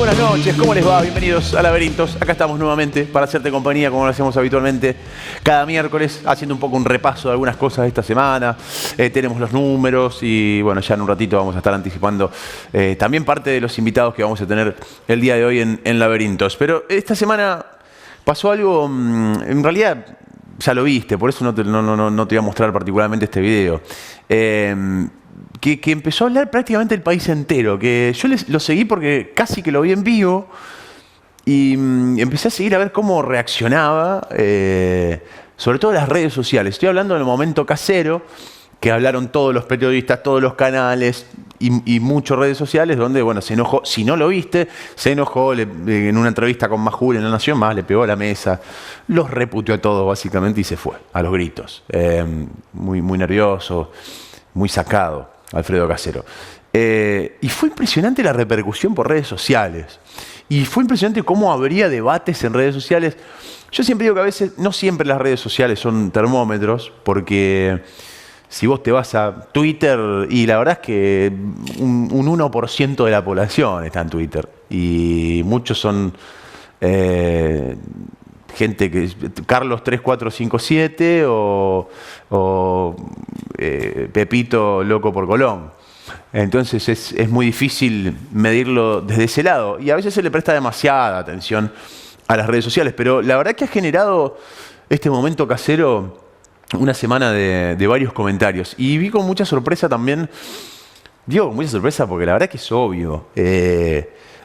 buenas noches, ¿cómo les va? Bienvenidos a Laberintos. Acá estamos nuevamente para hacerte compañía como lo hacemos habitualmente cada miércoles, haciendo un poco un repaso de algunas cosas de esta semana. Tenemos los números y bueno, ya en un ratito vamos a estar anticipando también parte de los invitados que vamos a tener el día de hoy en Laberintos. Pero esta semana pasó algo, en realidad ya lo viste, por eso no te voy a mostrar particularmente este video. Que empezó a hablar prácticamente el país entero, que yo lo seguí porque casi que lo vi en vivo y empecé a seguir a ver cómo reaccionaba, sobre todo las redes sociales. Estoy hablando del momento casero, que hablaron todos los periodistas, todos los canales y muchas redes sociales, donde, bueno, se enojó, si no lo viste, se enojó en una entrevista con Majul en La Nación Más, le pegó a la mesa, los reputeó a todos básicamente y se fue, a los gritos. Muy nervioso, muy sacado. Alfredo Casero. Y fue impresionante la repercusión por redes sociales. Y fue impresionante cómo habría debates en redes sociales. Yo siempre digo que a veces, no siempre las redes sociales son termómetros, porque si vos te vas a Twitter, y la verdad es que un 1% de la población está en Twitter. Y muchos son gente que Carlos 3457 o Pepito loco por Colón. Entonces es muy difícil medirlo desde ese lado. Y a veces se le presta demasiada atención a las redes sociales. Pero la verdad que ha generado este momento casero una semana de varios comentarios. Y vi con mucha sorpresa también, digo con mucha sorpresa porque la verdad que es obvio,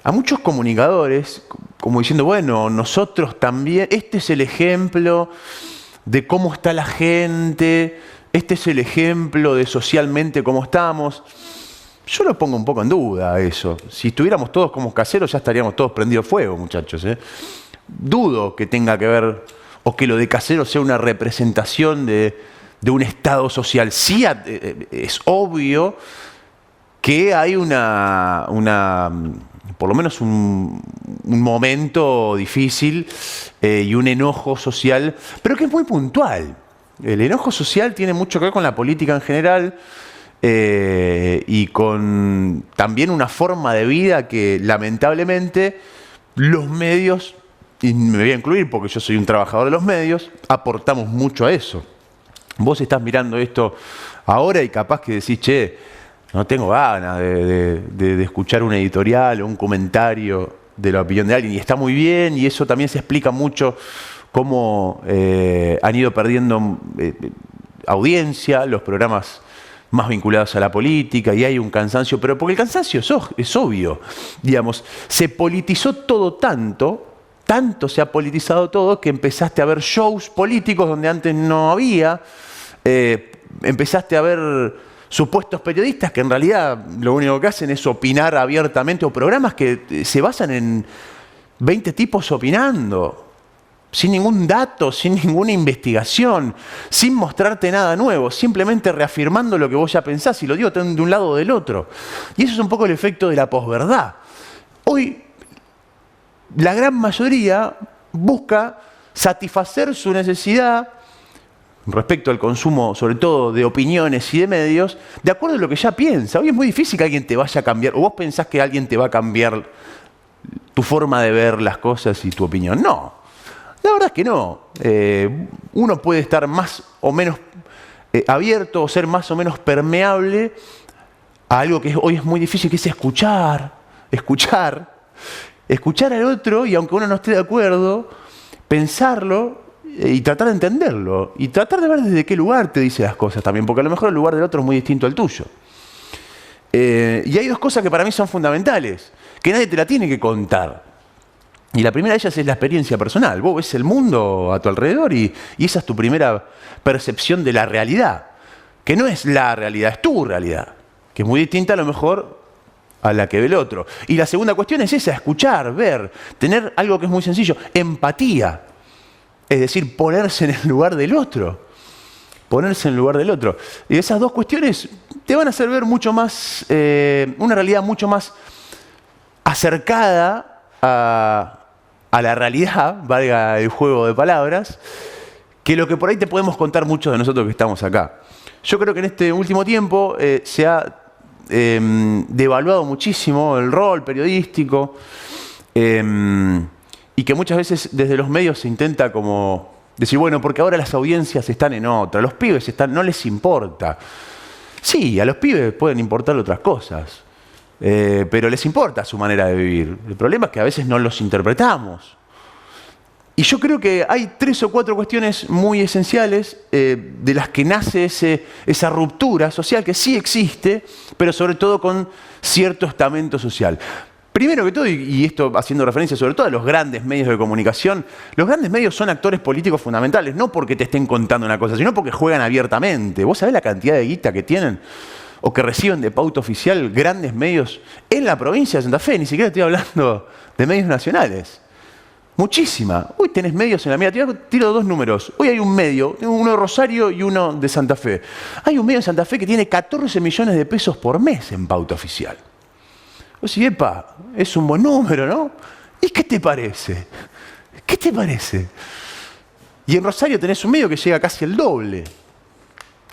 a muchos comunicadores, como diciendo, bueno, nosotros también, este es el ejemplo de cómo está la gente, este es el ejemplo de socialmente cómo estamos. Yo lo pongo un poco en duda eso. Si estuviéramos todos como caseros ya estaríamos todos prendidos fuego, muchachos. Dudo que tenga que ver, o que lo de casero sea una representación de un estado social. Sí, es obvio que hay por lo menos un momento difícil y un enojo social, pero que es muy puntual. El enojo social tiene mucho que ver con la política en general y con también una forma de vida que lamentablemente los medios, y me voy a incluir porque yo soy un trabajador de los medios, aportamos mucho a eso. Vos estás mirando esto ahora y capaz que decís, che, no tengo ganas de escuchar un editorial o un comentario de la opinión de alguien. Y está muy bien, y eso también se explica mucho cómo han ido perdiendo audiencia los programas más vinculados a la política, y hay un cansancio, pero porque el cansancio es obvio. Digamos, se politizó todo tanto se ha politizado todo, que empezaste a ver shows políticos donde antes no había, empezaste a ver supuestos periodistas que en realidad lo único que hacen es opinar abiertamente, o programas que se basan en 20 tipos opinando, sin ningún dato, sin ninguna investigación, sin mostrarte nada nuevo, simplemente reafirmando lo que vos ya pensás, y lo digo de un lado o del otro. Y eso es un poco el efecto de la posverdad. Hoy la gran mayoría busca satisfacer su necesidad respecto al consumo, sobre todo de opiniones y de medios, de acuerdo a lo que ya piensa. Hoy es muy difícil que alguien te vaya a cambiar, o vos pensás que alguien te va a cambiar tu forma de ver las cosas y tu opinión. No, la verdad es que no. Uno puede estar más o menos abierto o ser más o menos permeable a algo que hoy es muy difícil, que es escuchar al otro, y aunque uno no esté de acuerdo, pensarlo y tratar de entenderlo, y tratar de ver desde qué lugar te dice las cosas también, porque a lo mejor el lugar del otro es muy distinto al tuyo. Y hay dos cosas que para mí son fundamentales, que nadie te la tiene que contar. Y la primera de ellas es la experiencia personal. Vos ves el mundo a tu alrededor y esa es tu primera percepción de la realidad, que no es la realidad, es tu realidad, que es muy distinta a lo mejor a la que ve el otro. Y la segunda cuestión es esa: escuchar, ver, tener algo que es muy sencillo, empatía. Es decir, ponerse en el lugar del otro. Ponerse en el lugar del otro. Y esas dos cuestiones te van a hacer ver mucho más, una realidad mucho más acercada a la realidad, valga el juego de palabras, que lo que por ahí te podemos contar muchos de nosotros que estamos acá. Yo creo que en este último tiempo se ha devaluado muchísimo el rol periodístico. y que muchas veces desde los medios se intenta como decir, bueno, porque ahora las audiencias están en otra, los pibes no les importa. Sí, a los pibes pueden importar otras cosas, pero les importa su manera de vivir. El problema es que a veces no los interpretamos. Y yo creo que hay 3 o 4 cuestiones muy esenciales de las que nace esa ruptura social que sí existe, pero sobre todo con cierto estamento social. Primero que todo, y esto haciendo referencia sobre todo a los grandes medios de comunicación, los grandes medios son actores políticos fundamentales, no porque te estén contando una cosa, sino porque juegan abiertamente. ¿Vos sabés la cantidad de guita que tienen o que reciben de pauta oficial grandes medios en la provincia de Santa Fe? Ni siquiera estoy hablando de medios nacionales. Muchísima. Hoy tenés medios en la mía. Tiro 2 números. Hoy hay un medio, uno de Rosario y uno de Santa Fe. Hay un medio en Santa Fe que tiene 14 millones de pesos por mes en pauta oficial. O sea, epa, es un buen número, ¿no? ¿Y qué te parece? ¿Qué te parece? Y en Rosario tenés un medio que llega casi el doble.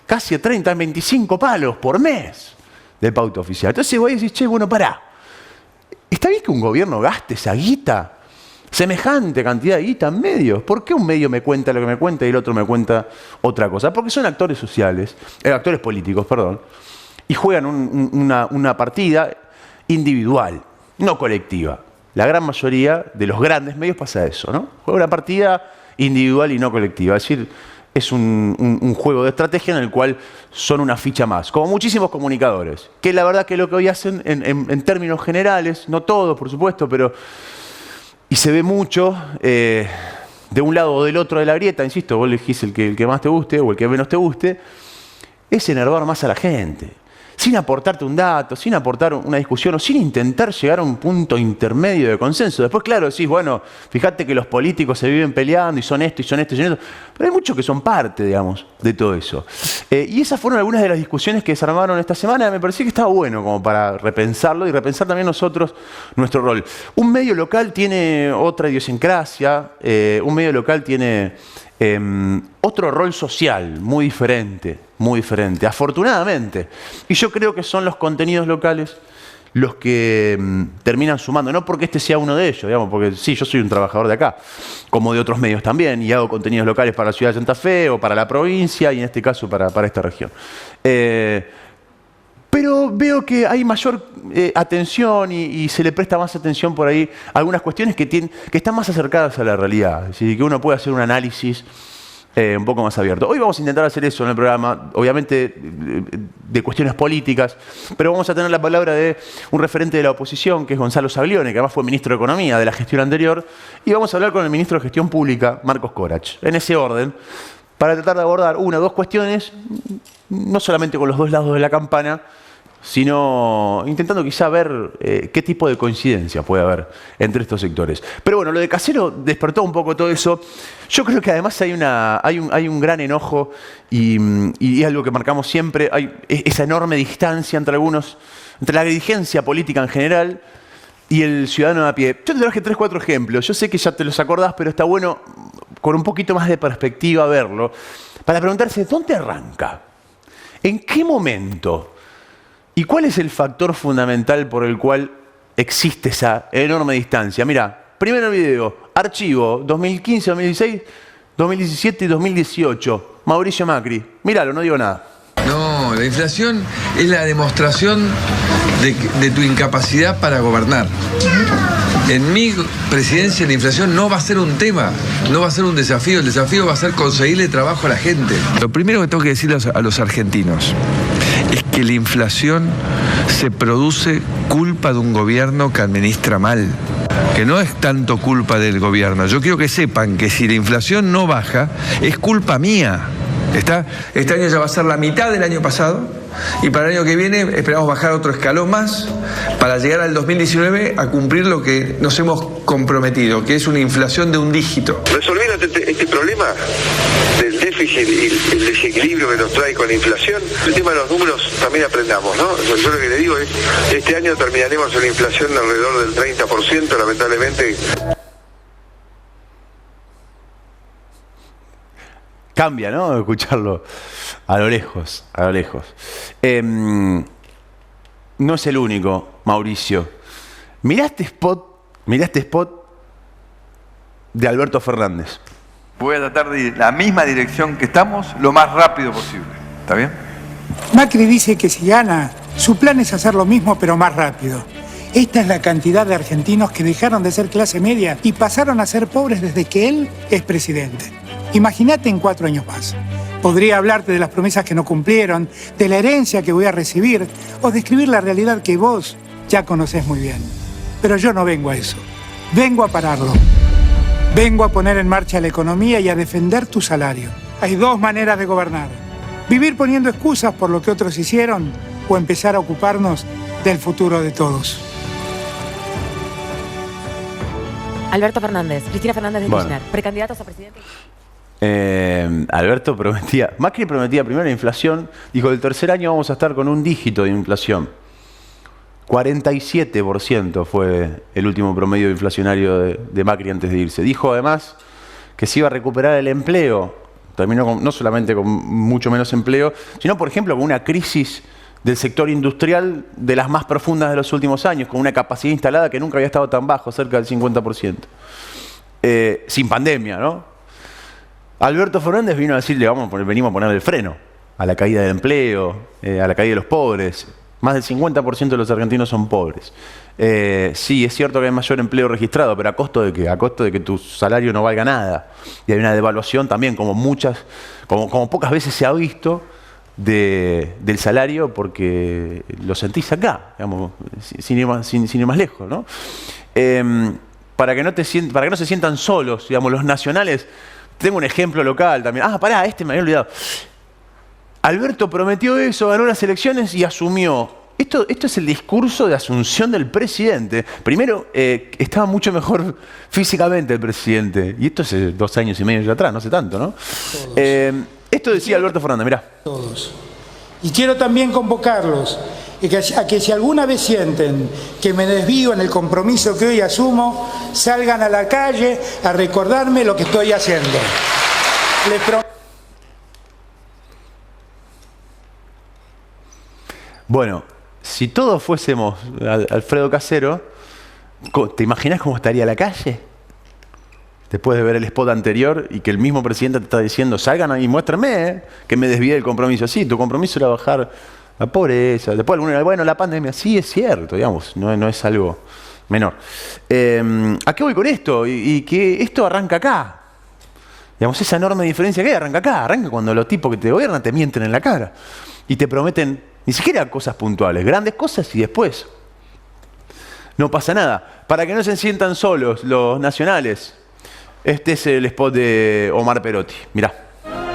Casi a 30, 25 palos por mes de pauta oficial. Entonces vos decís, che, bueno, pará. ¿Está bien que un gobierno gaste esa guita? Semejante cantidad de guita en medios. ¿Por qué un medio me cuenta lo que me cuenta y el otro me cuenta otra cosa? Porque son actores sociales, actores políticos, perdón, y juegan una partida individual, no colectiva. La gran mayoría de los grandes medios pasa eso, ¿no? Juega una partida individual y no colectiva. Es decir, es un juego de estrategia en el cual son una ficha más. Como muchísimos comunicadores, que la verdad que lo que hoy hacen en términos generales, no todos por supuesto, pero... Y se ve mucho de un lado o del otro de la grieta, insisto, vos elegís el que más te guste o el que menos te guste, es enervar más a la gente. Sin aportarte un dato, sin aportar una discusión o sin intentar llegar a un punto intermedio de consenso. Después, claro, decís, bueno, fíjate que los políticos se viven peleando y son esto y son esto y son esto. Pero hay muchos que son parte, digamos, de todo eso. Y esas fueron algunas de las discusiones que se armaron esta semana. Me pareció que estaba bueno como para repensarlo y repensar también nosotros nuestro rol. Un medio local tiene otra idiosincrasia, un medio local tiene otro rol social muy diferente, afortunadamente. Y yo creo que son los contenidos locales los que terminan sumando, no porque este sea uno de ellos, digamos, porque sí, yo soy un trabajador de acá, como de otros medios también, y hago contenidos locales para la ciudad de Santa Fe o para la provincia, y en este caso para esta región. Pero veo que hay mayor atención y se le presta más atención por ahí a algunas cuestiones que están más acercadas a la realidad. Es decir, que uno puede hacer un análisis un poco más abierto. Hoy vamos a intentar hacer eso en el programa, obviamente de cuestiones políticas, pero vamos a tener la palabra de un referente de la oposición, que es Gonzalo Saglione, que además fue ministro de Economía de la gestión anterior, y vamos a hablar con el ministro de Gestión Pública, Marcos Corach, en ese orden, para tratar de abordar una o dos cuestiones, no solamente con los dos lados de la campana, sino intentando quizá ver qué tipo de coincidencia puede haber entre estos sectores. Pero bueno, lo de Casero despertó un poco todo eso. Yo creo que además hay un gran enojo y algo que marcamos siempre, hay esa enorme distancia entre la dirigencia política en general y el ciudadano de a pie. Yo te traje 3 o 4 ejemplos. Yo sé que ya te los acordás, pero está bueno con un poquito más de perspectiva verlo, para preguntarse, ¿dónde arranca? ¿En qué momento? ¿Y cuál es el factor fundamental por el cual existe esa enorme distancia? Mira, primero video, archivo 2015, 2016, 2017 y 2018. Mauricio Macri. Míralo, no digo nada. No, la inflación es la demostración de tu incapacidad para gobernar. En mi presidencia la inflación no va a ser un tema, no va a ser un desafío. El desafío va a ser conseguirle trabajo a la gente. Lo primero que tengo que decirle a los argentinos es que la inflación se produce culpa de un gobierno que administra mal, que no es tanto culpa del gobierno. Yo quiero que sepan que si la inflación no baja, es culpa mía. Este año ya va a ser la mitad del año pasado y para el año que viene esperamos bajar otro escalón más para llegar al 2019 a cumplir lo que nos hemos comprometido, que es una inflación de un dígito. Resolviendo este problema del déficit y el desequilibrio que nos trae con la inflación, el tema de los números también aprendamos, ¿no? Yo lo que le digo es, este año terminaremos en la inflación de alrededor del 30%, lamentablemente. Cambia, ¿no? Escucharlo a lo lejos, No es el único, Mauricio. ¿Mirá este spot Mirá este spot de Alberto Fernández. Voy a tratar de ir en la misma dirección que estamos lo más rápido posible. ¿Está bien? Macri dice que si gana, su plan es hacer lo mismo pero más rápido. Esta es la cantidad de argentinos que dejaron de ser clase media y pasaron a ser pobres desde que él es presidente. Imagínate en 4 años más. Podría hablarte de las promesas que no cumplieron, de la herencia que voy a recibir o describir la realidad que vos ya conocés muy bien. Pero yo no vengo a eso. Vengo a pararlo. Vengo a poner en marcha la economía y a defender tu salario. Hay 2 maneras de gobernar. Vivir poniendo excusas por lo que otros hicieron o empezar a ocuparnos del futuro de todos. Alberto Fernández, Cristina Fernández de Kirchner, precandidatos a presidente. Alberto prometía, Macri prometía primero la inflación, dijo el tercer año vamos a estar con un dígito de inflación. 47% fue el último promedio inflacionario de Macri antes de irse. Dijo además que se iba a recuperar el empleo, terminó no solamente con mucho menos empleo, sino por ejemplo con una crisis del sector industrial de las más profundas de los últimos años, con una capacidad instalada que nunca había estado tan bajo, cerca del 50%. Sin pandemia, ¿no? Alberto Fernández vino a decirle, venimos a ponerle el freno a la caída del empleo, a la caída de los pobres. Más del 50% de los argentinos son pobres. Sí, es cierto que hay mayor empleo registrado, pero ¿a costo de qué? A costo de que tu salario no valga nada. Y hay una devaluación también, como pocas veces se ha visto, del salario, porque lo sentís acá, digamos, sin ir más lejos, ¿no? Para que no se sientan solos, digamos, los nacionales. Tengo un ejemplo local también. Me había olvidado. Alberto prometió eso, ganó las elecciones y asumió. Esto es el discurso de asunción del presidente. Primero, estaba mucho mejor físicamente el presidente. Y esto hace 2 años y medio ya atrás, no hace tanto, ¿no? Esto decía Alberto Fernández, mirá. Todos. Y quiero también convocarlos a que si alguna vez sienten que me desvío en el compromiso que hoy asumo, salgan a la calle a recordarme lo que estoy haciendo. Les prometo. Bueno, si todos fuésemos Alfredo Casero, ¿te imaginas cómo estaría la calle? Después de ver el spot anterior y que el mismo presidente te está diciendo, salgan y muéstrenme que me desvié del compromiso. Sí, tu compromiso era bajar la pobreza. Después la pandemia. Sí, es cierto, digamos, no es algo menor. ¿A qué voy con esto? Y que esto arranca acá. Digamos, esa enorme diferencia que hay arranca acá. Arranca cuando los tipos que te gobiernan te mienten en la cara y te prometen ni siquiera cosas puntuales, grandes cosas y después no pasa nada. Para que no se sientan solos los nacionales, este es el spot de Omar Perotti. Mirá.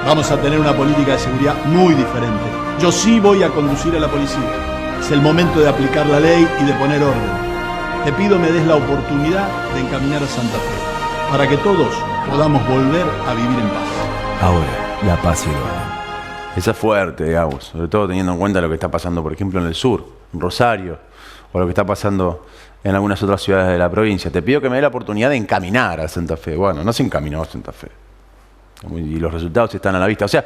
Vamos a tener una política de seguridad muy diferente. Yo sí voy a conducir a la policía. Es el momento de aplicar la ley y de poner orden. Te pido me des la oportunidad de encaminar a Santa Fe, para que todos podamos volver a vivir en paz. Ahora, la paz y el orden. Esa es fuerte, digamos, sobre todo teniendo en cuenta lo que está pasando, por ejemplo, en el sur, en Rosario, o lo que está pasando en algunas otras ciudades de la provincia. Te pido que me dé la oportunidad de encaminar a Santa Fe. Bueno, no se encaminó a Santa Fe. Y los resultados están a la vista. O sea,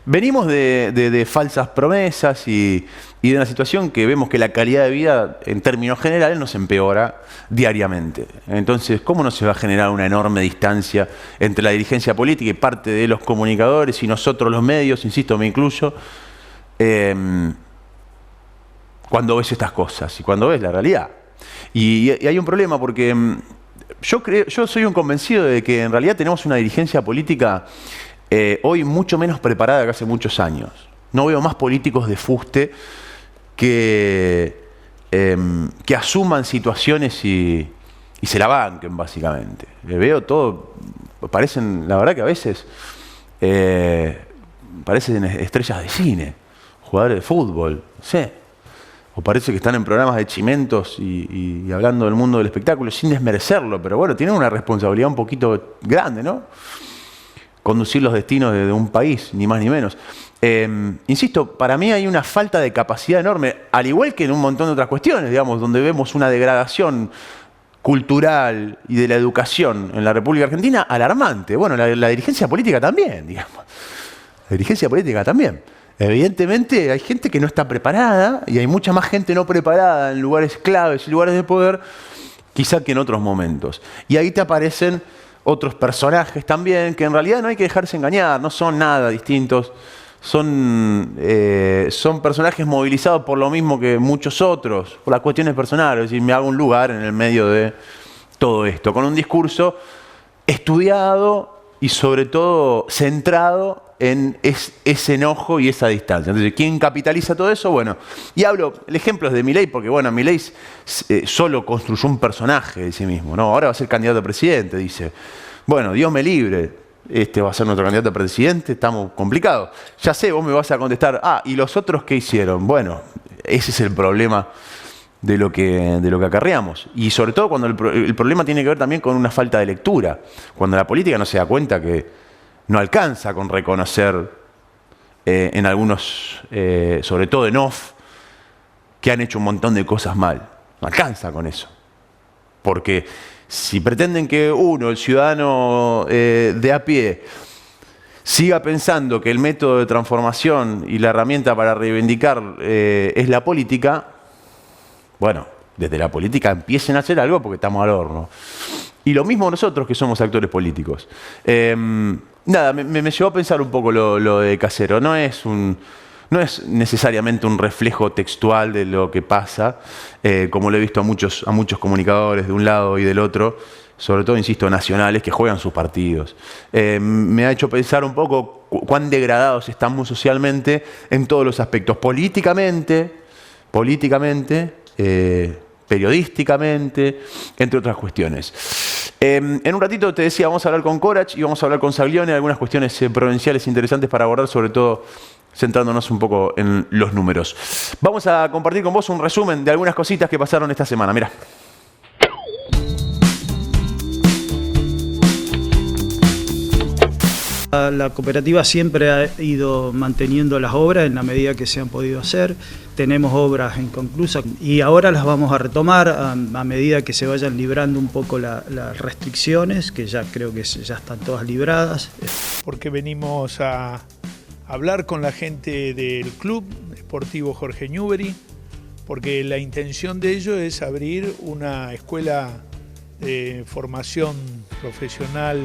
venimos de falsas promesas y de una situación que vemos que la calidad de vida, en términos generales, nos empeora diariamente. Entonces, ¿cómo no se va a generar una enorme distancia entre la dirigencia política y parte de los comunicadores y nosotros los medios, insisto, me incluyo, cuando ves estas cosas y cuando ves la realidad? Y hay un problema porque yo soy un convencido de que en realidad tenemos una dirigencia política hoy mucho menos preparada que hace muchos años. No veo más políticos de fuste que asuman situaciones y se la banquen, básicamente. Veo todo, parecen, la verdad que a veces parecen estrellas de cine, jugadores de fútbol, no sé. O parece que están en programas de chimentos y hablando del mundo del espectáculo sin desmerecerlo, pero bueno, tienen una responsabilidad un poquito grande, ¿no? Conducir los destinos de un país, ni más ni menos. Insisto, para mí hay una falta de capacidad enorme, al igual que en un montón de otras cuestiones, digamos, donde vemos una degradación cultural y de la educación en la República Argentina alarmante. Bueno, la dirigencia política también, digamos. La dirigencia política también. Evidentemente hay gente que no está preparada y hay mucha más gente no preparada en lugares claves y lugares de poder quizá que en otros momentos. Y ahí te aparecen otros personajes también, que en realidad no hay que dejarse engañar, no son nada distintos. Son personajes movilizados por lo mismo que muchos otros, por las cuestiones personales. Es decir, me hago un lugar en el medio de todo esto, con un discurso estudiado y sobre todo centrado en ese enojo y esa distancia. Entonces, ¿quién capitaliza todo eso? Bueno, y hablo, el ejemplo es de Milei, porque bueno, Milei solo construyó un personaje de sí mismo, ¿no? Ahora va a ser candidato a presidente, dice. Bueno, Dios me libre. Este va a ser nuestro candidato a presidente, estamos complicados. Ya sé, vos me vas a contestar, ¿y los otros qué hicieron? Bueno, ese es el problema de lo que acarreamos. Y sobre todo cuando el problema tiene que ver también con una falta de lectura. Cuando la política no se da cuenta que no alcanza con reconocer en algunos, sobre todo en off, que han hecho un montón de cosas mal. No alcanza con eso. Porque si pretenden que uno, el ciudadano de a pie, siga pensando que el método de transformación y la herramienta para reivindicar es la política, bueno, desde la política empiecen a hacer algo porque estamos al horno. Y lo mismo nosotros que somos actores políticos. Nada, me llevó a pensar un poco lo de Casero. No es necesariamente un reflejo textual de lo que pasa, como lo he visto a muchos comunicadores de un lado y del otro, sobre todo, insisto, nacionales que juegan sus partidos. Me ha hecho pensar un poco cuán degradados estamos socialmente en todos los aspectos, políticamente, periodísticamente, entre otras cuestiones. En un ratito te decía, vamos a hablar con Corach y vamos a hablar con Saglione, algunas cuestiones provinciales interesantes para abordar, sobre todo centrándonos un poco en los números. Vamos a compartir con vos un resumen de algunas cositas que pasaron esta semana. Mirá. La cooperativa siempre ha ido manteniendo las obras en la medida que se han podido hacer. Tenemos obras inconclusas y ahora las vamos a retomar a medida que se vayan librando un poco las restricciones, que ya creo que ya están todas libradas. Porque venimos a hablar con la gente del Club Esportivo Jorge Newbery, porque la intención de ello es abrir una escuela de formación profesional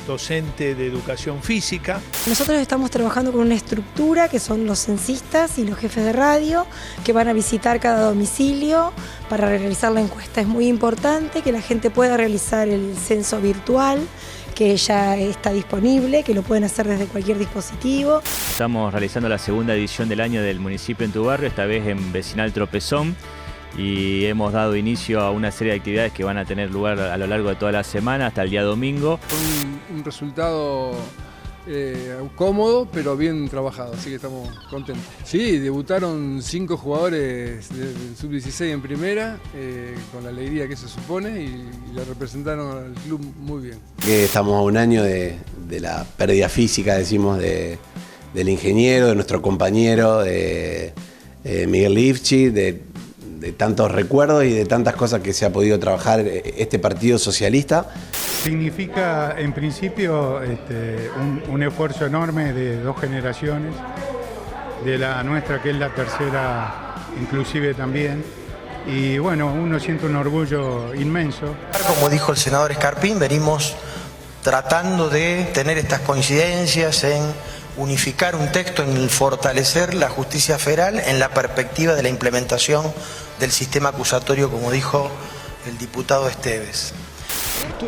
docente de educación física. Nosotros estamos trabajando con una estructura que son los censistas y los jefes de radio que van a visitar cada domicilio para realizar la encuesta. Es muy importante que la gente pueda realizar el censo virtual, que ya está disponible, que lo pueden hacer desde cualquier dispositivo. Estamos realizando la segunda edición del año del municipio en tu barrio, esta vez en Vecinal Tropezón, y hemos dado inicio a una serie de actividades que van a tener lugar a lo largo de toda la semana hasta el día domingo. Un resultado cómodo, pero bien trabajado, así que estamos contentos. Sí, debutaron 5 jugadores del Sub-16 en primera, con la alegría que eso supone, y la representaron al club muy bien. Estamos a un año de la pérdida física, decimos, del ingeniero, de nuestro compañero, de Miguel Lifchi, de tantos recuerdos y de tantas cosas que se ha podido trabajar este partido socialista. Significa, en principio, un esfuerzo enorme de 2 generaciones, de la nuestra, que es la tercera, inclusive también. Y bueno, uno siente un orgullo inmenso. Como dijo el senador Escarpín, venimos tratando de tener estas coincidencias en unificar un texto, en fortalecer la justicia federal en la perspectiva de la implementación del sistema acusatorio, como dijo el diputado Esteves.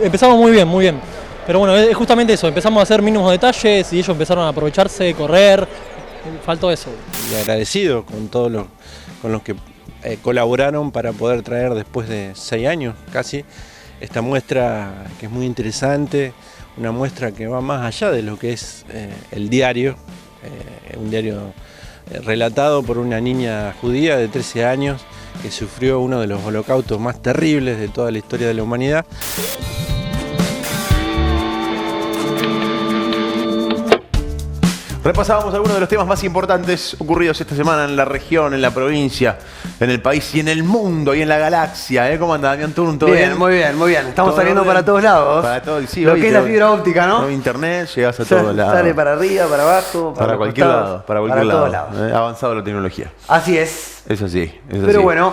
Empezamos muy bien, pero bueno, es justamente eso, empezamos a hacer mínimos detalles y ellos empezaron a aprovecharse, correr, faltó eso. Y agradecido con todos con los que colaboraron para poder traer después de 6 años casi esta muestra que es muy interesante, una muestra que va más allá de lo que es el diario, un diario relatado por una niña judía de 13 años que sufrió uno de los holocaustos más terribles de toda la historia de la humanidad. Repasábamos algunos de los temas más importantes ocurridos esta semana en la región, en la provincia, en el país y en el mundo y en la galaxia. ¿Cómo anda, Damián Turn? ¿Todo bien? Muy bien. Estamos saliendo para todos lados. Para todo, sí, lo que es la fibra óptica, ¿no? No, internet, llegas a todos lados. Sale para arriba, para abajo, para cualquier lado. Para todos lados. Avanzado la tecnología. Así es. Eso sí. Pero bueno,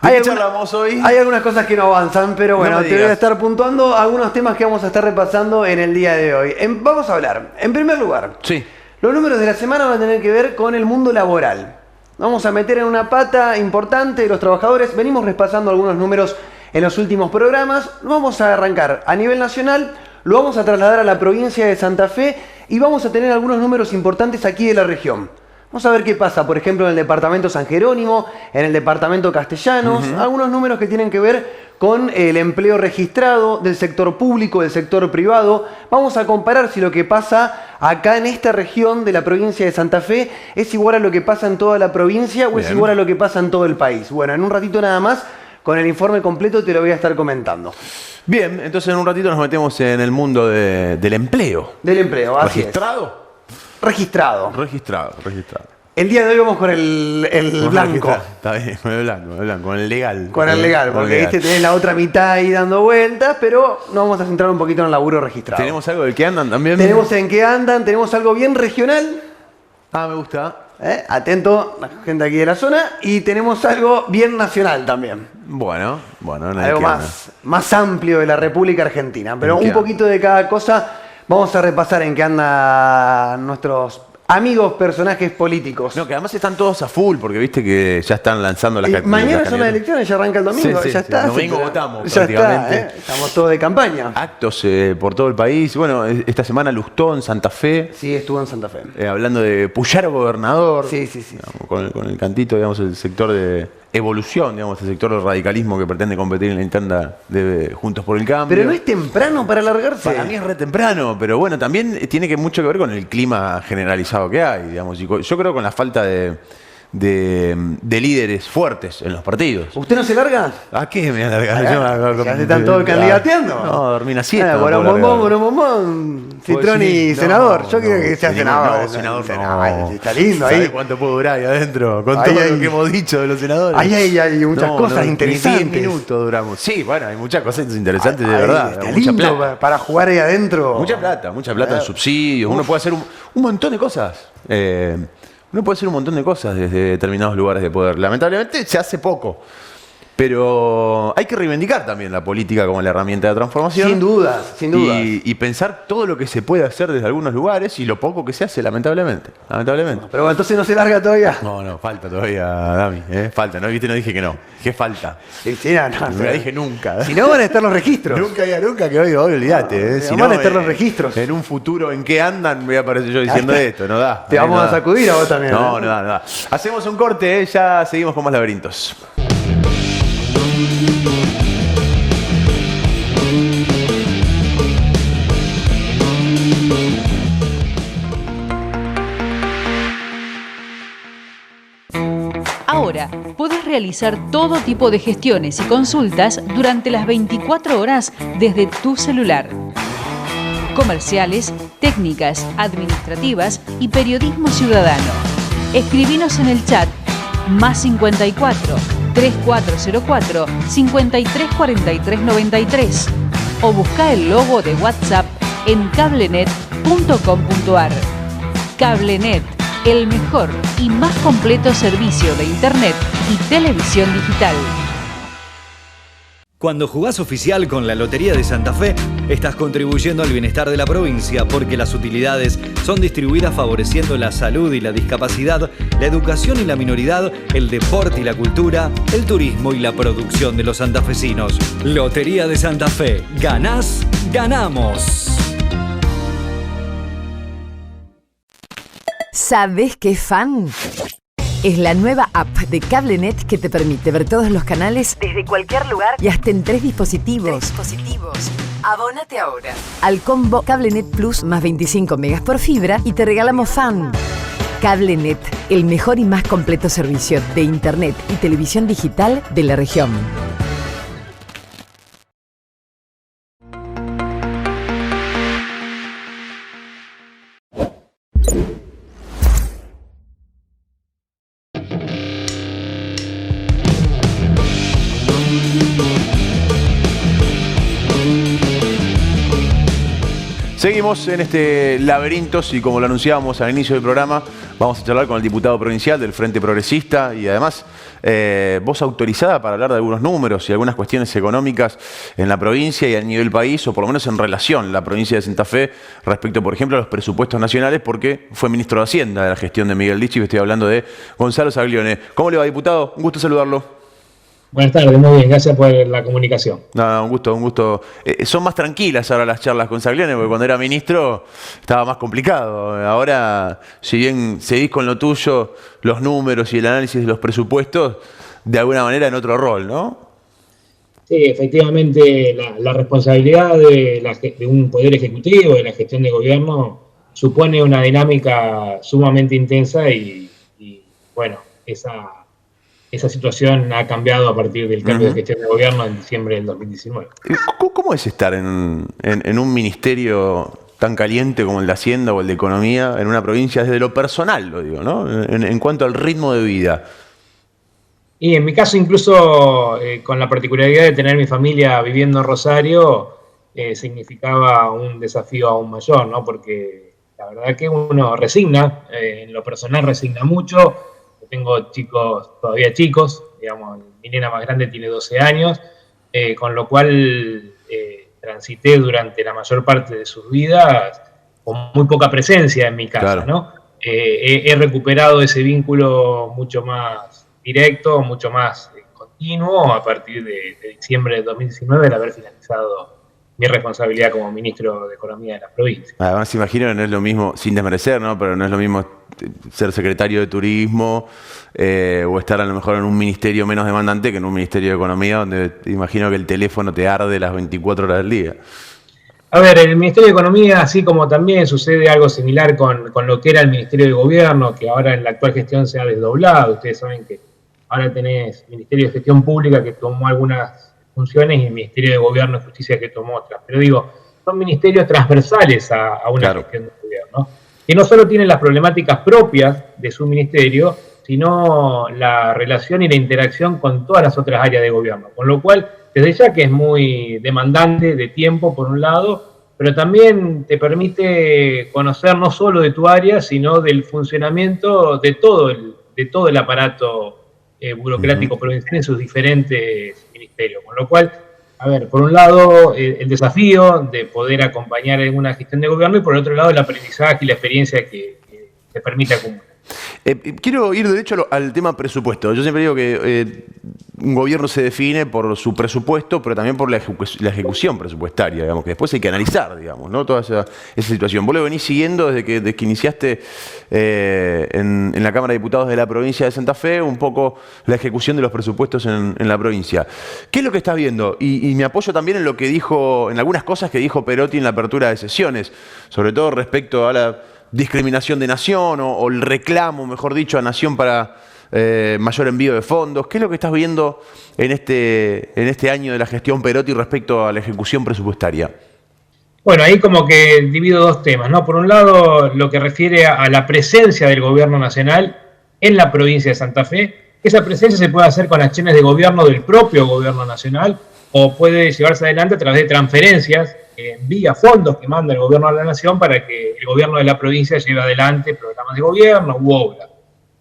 ¿De qué charlamos hoy? Hay algunas cosas que no avanzan, pero bueno, No me te voy a digas. estar puntuando algunos temas que vamos a estar repasando en el día de hoy. Vamos a hablar, en primer lugar, Sí. los números de la semana van a tener que ver con el mundo laboral. Vamos a meter en una pata importante de los trabajadores. Venimos repasando algunos números en los últimos programas. Lo vamos a arrancar a nivel nacional, lo vamos a trasladar a la provincia de Santa Fe y vamos a tener algunos números importantes aquí de la región. Vamos a ver qué pasa, por ejemplo, en el departamento San Jerónimo, en el departamento Castellanos, algunos números que tienen que ver con el empleo registrado del sector público, del sector privado. Vamos a comparar si lo que pasa acá en esta región de la provincia de Santa Fe es igual a lo que pasa en toda la provincia o es igual a lo que pasa en todo el país. Bueno, en un ratito nada más, con el informe completo te lo voy a estar comentando. Bien, entonces en un ratito nos metemos en el mundo del empleo. Del empleo, así es. ¿Registrado? Registrado. Registrado. El día de hoy vamos con el blanco. Está bien, con el blanco, con el legal. Con el legal, porque viste, tenés la otra mitad ahí dando vueltas, pero nos vamos a centrar un poquito en el laburo registrado. ¿Tenemos algo del que andan también? Tenemos en qué andan, tenemos algo bien regional. Ah, me gusta. Atento, la gente aquí de la zona. Y tenemos algo bien nacional también. Bueno, ¿en el Algo qué anda? más amplio de la República Argentina. Pero ¿En qué un anda? poquito de cada cosa. Vamos a repasar en qué andan nuestros amigos personajes políticos. No, que además están todos a full, porque viste que ya están lanzando las Mañana son las elecciones, ya arranca el domingo. Sí, ya está. el domingo votamos Ya prácticamente. está, estamos todos de campaña. Actos por todo el país. Bueno, esta semana Lustó en Santa Fe. Sí, estuvo en Santa Fe. Hablando de Puyaro gobernador. Sí. Digamos, con el cantito, digamos, el sector de evolución, digamos, el sector del radicalismo que pretende competir en la interna de Juntos por el Cambio. Pero no es temprano para alargarse. Para mí es re temprano, pero bueno, también tiene mucho que ver con el clima generalizado que hay, digamos. Y yo creo con la falta de líderes fuertes en los partidos. ¿Usted no se larga? ¿A qué me voy a largar? ¿Ya se están todos candidateando? No, dormí una siesta. Bombón, Citroni, senador. Yo quiero que sea senador. No, senador no. Está lindo ¿Sabe ahí. cuánto puedo durar ahí adentro? Con Ahí todo hay- lo que hemos dicho de los senadores. Ahí hay muchas cosas ni interesantes. 10 minutos duramos. Sí, bueno, hay muchas cosas interesantes de Ahí verdad. está Mucha lindo plata. para jugar ahí adentro. Mucha plata en subsidios. Uno puede hacer un montón de cosas. Uno puede hacer un montón de cosas desde determinados lugares de poder. Lamentablemente se hace poco. Pero hay que reivindicar también la política como la herramienta de transformación. Sin dudas. Y pensar todo lo que se puede hacer desde algunos lugares y lo poco que se hace, lamentablemente. Lamentablemente. Pero bueno, entonces no se larga todavía. No, falta todavía, Dami. Falta, ¿no? ¿Viste? No dije que no. ¿Qué falta? No dije nunca. Si no van a estar los registros. Nunca que hoy olvídate. Si van no, a estar los registros. En un futuro, ¿en qué andan? Voy a aparecer yo diciendo Ahí está. esto. No da. Te vamos no a da. sacudir a vos también. No da. Hacemos un corte, ya seguimos con más laberintos. Ahora, podés realizar todo tipo de gestiones y consultas durante las 24 horas desde tu celular. Comerciales, técnicas, administrativas y periodismo ciudadano. Escribinos en el chat +54 3404 534393 o busca el logo de WhatsApp en cablenet.com.ar. Cablenet, el mejor y más completo servicio de Internet y televisión digital. Cuando jugás oficial con la Lotería de Santa Fe, estás contribuyendo al bienestar de la provincia porque las utilidades son distribuidas favoreciendo la salud y la discapacidad, la educación y la minoridad, el deporte y la cultura, el turismo y la producción de los santafesinos. Lotería de Santa Fe. Ganás, ganamos. ¿Sabés qué es fan? Es la nueva app de Cablenet que te permite ver todos los canales desde cualquier lugar y hasta en 3 dispositivos. Abónate ahora al combo Cablenet Plus más 25 megas por fibra y te regalamos fan. Cablenet, el mejor y más completo servicio de Internet y televisión digital de la región. Seguimos en este laberinto y como lo anunciábamos al inicio del programa, vamos a charlar con el diputado provincial del Frente Progresista y además voz autorizada para hablar de algunos números y algunas cuestiones económicas en la provincia y a nivel país, o por lo menos en relación a la provincia de Santa Fe respecto, por ejemplo, a los presupuestos nacionales, porque fue ministro de Hacienda de la gestión de Miguel Lichi. Estoy hablando de Gonzalo Zaglione. ¿Cómo le va, diputado? Un gusto saludarlo. Buenas tardes, muy bien, gracias por la comunicación. No, un gusto, un gusto. Son más tranquilas ahora las charlas con Zaglione, porque cuando era ministro estaba más complicado. Ahora, si bien seguís con lo tuyo, los números y el análisis de los presupuestos, de alguna manera en otro rol, ¿no? Sí, efectivamente, la responsabilidad de un poder ejecutivo, de la gestión de gobierno, supone una dinámica sumamente intensa y bueno, esa situación ha cambiado a partir del cambio de gestión de gobierno en diciembre del 2019. ¿Cómo es estar en un ministerio tan caliente como el de Hacienda o el de Economía en una provincia, desde lo personal, lo digo, ¿no? En cuanto al ritmo de vida? Y en mi caso, incluso con la particularidad de tener mi familia viviendo en Rosario, significaba un desafío aún mayor, ¿no? Porque la verdad que uno resigna, en lo personal resigna mucho. Tengo chicos, todavía chicos, digamos, mi nena más grande tiene 12 años, con lo cual transité durante la mayor parte de sus vidas con muy poca presencia en mi casa, claro, ¿no? He recuperado ese vínculo mucho más directo, mucho más continuo a partir de diciembre de 2019, al haber finalizado mi responsabilidad como ministro de Economía de la provincia. Además, imagino que no es lo mismo, sin desmerecer, ¿no? Pero no es lo mismo ser secretario de Turismo o estar a lo mejor en un ministerio menos demandante que en un ministerio de Economía, donde imagino que el teléfono te arde las 24 horas del día. A ver, en el Ministerio de Economía, así como también sucede algo similar con lo que era el Ministerio de Gobierno, que ahora en la actual gestión se ha desdoblado. Ustedes saben que ahora tenés Ministerio de Gestión Pública que tomó algunas funciones y el Ministerio de Gobierno y Justicia que tomó otras. Pero digo, son ministerios transversales a una gestión de gobierno, que no solo tienen las problemáticas propias de su ministerio, sino la relación y la interacción con todas las otras áreas de gobierno. Con lo cual, desde ya que es muy demandante de tiempo, por un lado, pero también te permite conocer no solo de tu área, sino del funcionamiento de todo el aparato burocrático provincial en sus diferentes ministerios. Con lo cual, a ver, por un lado, el desafío de poder acompañar en una gestión de gobierno y por el otro lado, el aprendizaje y la experiencia que te permite acumular. Quiero ir derecho al tema presupuesto. Yo siempre digo que un gobierno se define por su presupuesto, pero también por la ejecución presupuestaria, digamos, que después hay que analizar, digamos, ¿no? Toda esa situación. Vos lo venís siguiendo desde que iniciaste en la Cámara de Diputados de la provincia de Santa Fe, un poco la ejecución de los presupuestos en la provincia. ¿Qué es lo que estás viendo? Y me apoyo también en lo que dijo, en algunas cosas que dijo Perotti en la apertura de sesiones, sobre todo respecto a la discriminación de Nación o el reclamo, mejor dicho, a Nación para mayor envío de fondos. ¿Qué es lo que estás viendo en este año de la gestión Perotti respecto a la ejecución presupuestaria? Bueno, ahí como que divido dos temas, ¿no? Por un lado, lo que refiere a la presencia del gobierno nacional en la provincia de Santa Fe. Esa presencia se puede hacer con acciones de gobierno del propio gobierno nacional o puede llevarse adelante a través de transferencias vía fondos que manda el gobierno de la nación para que el gobierno de la provincia lleve adelante programas de gobierno u obras.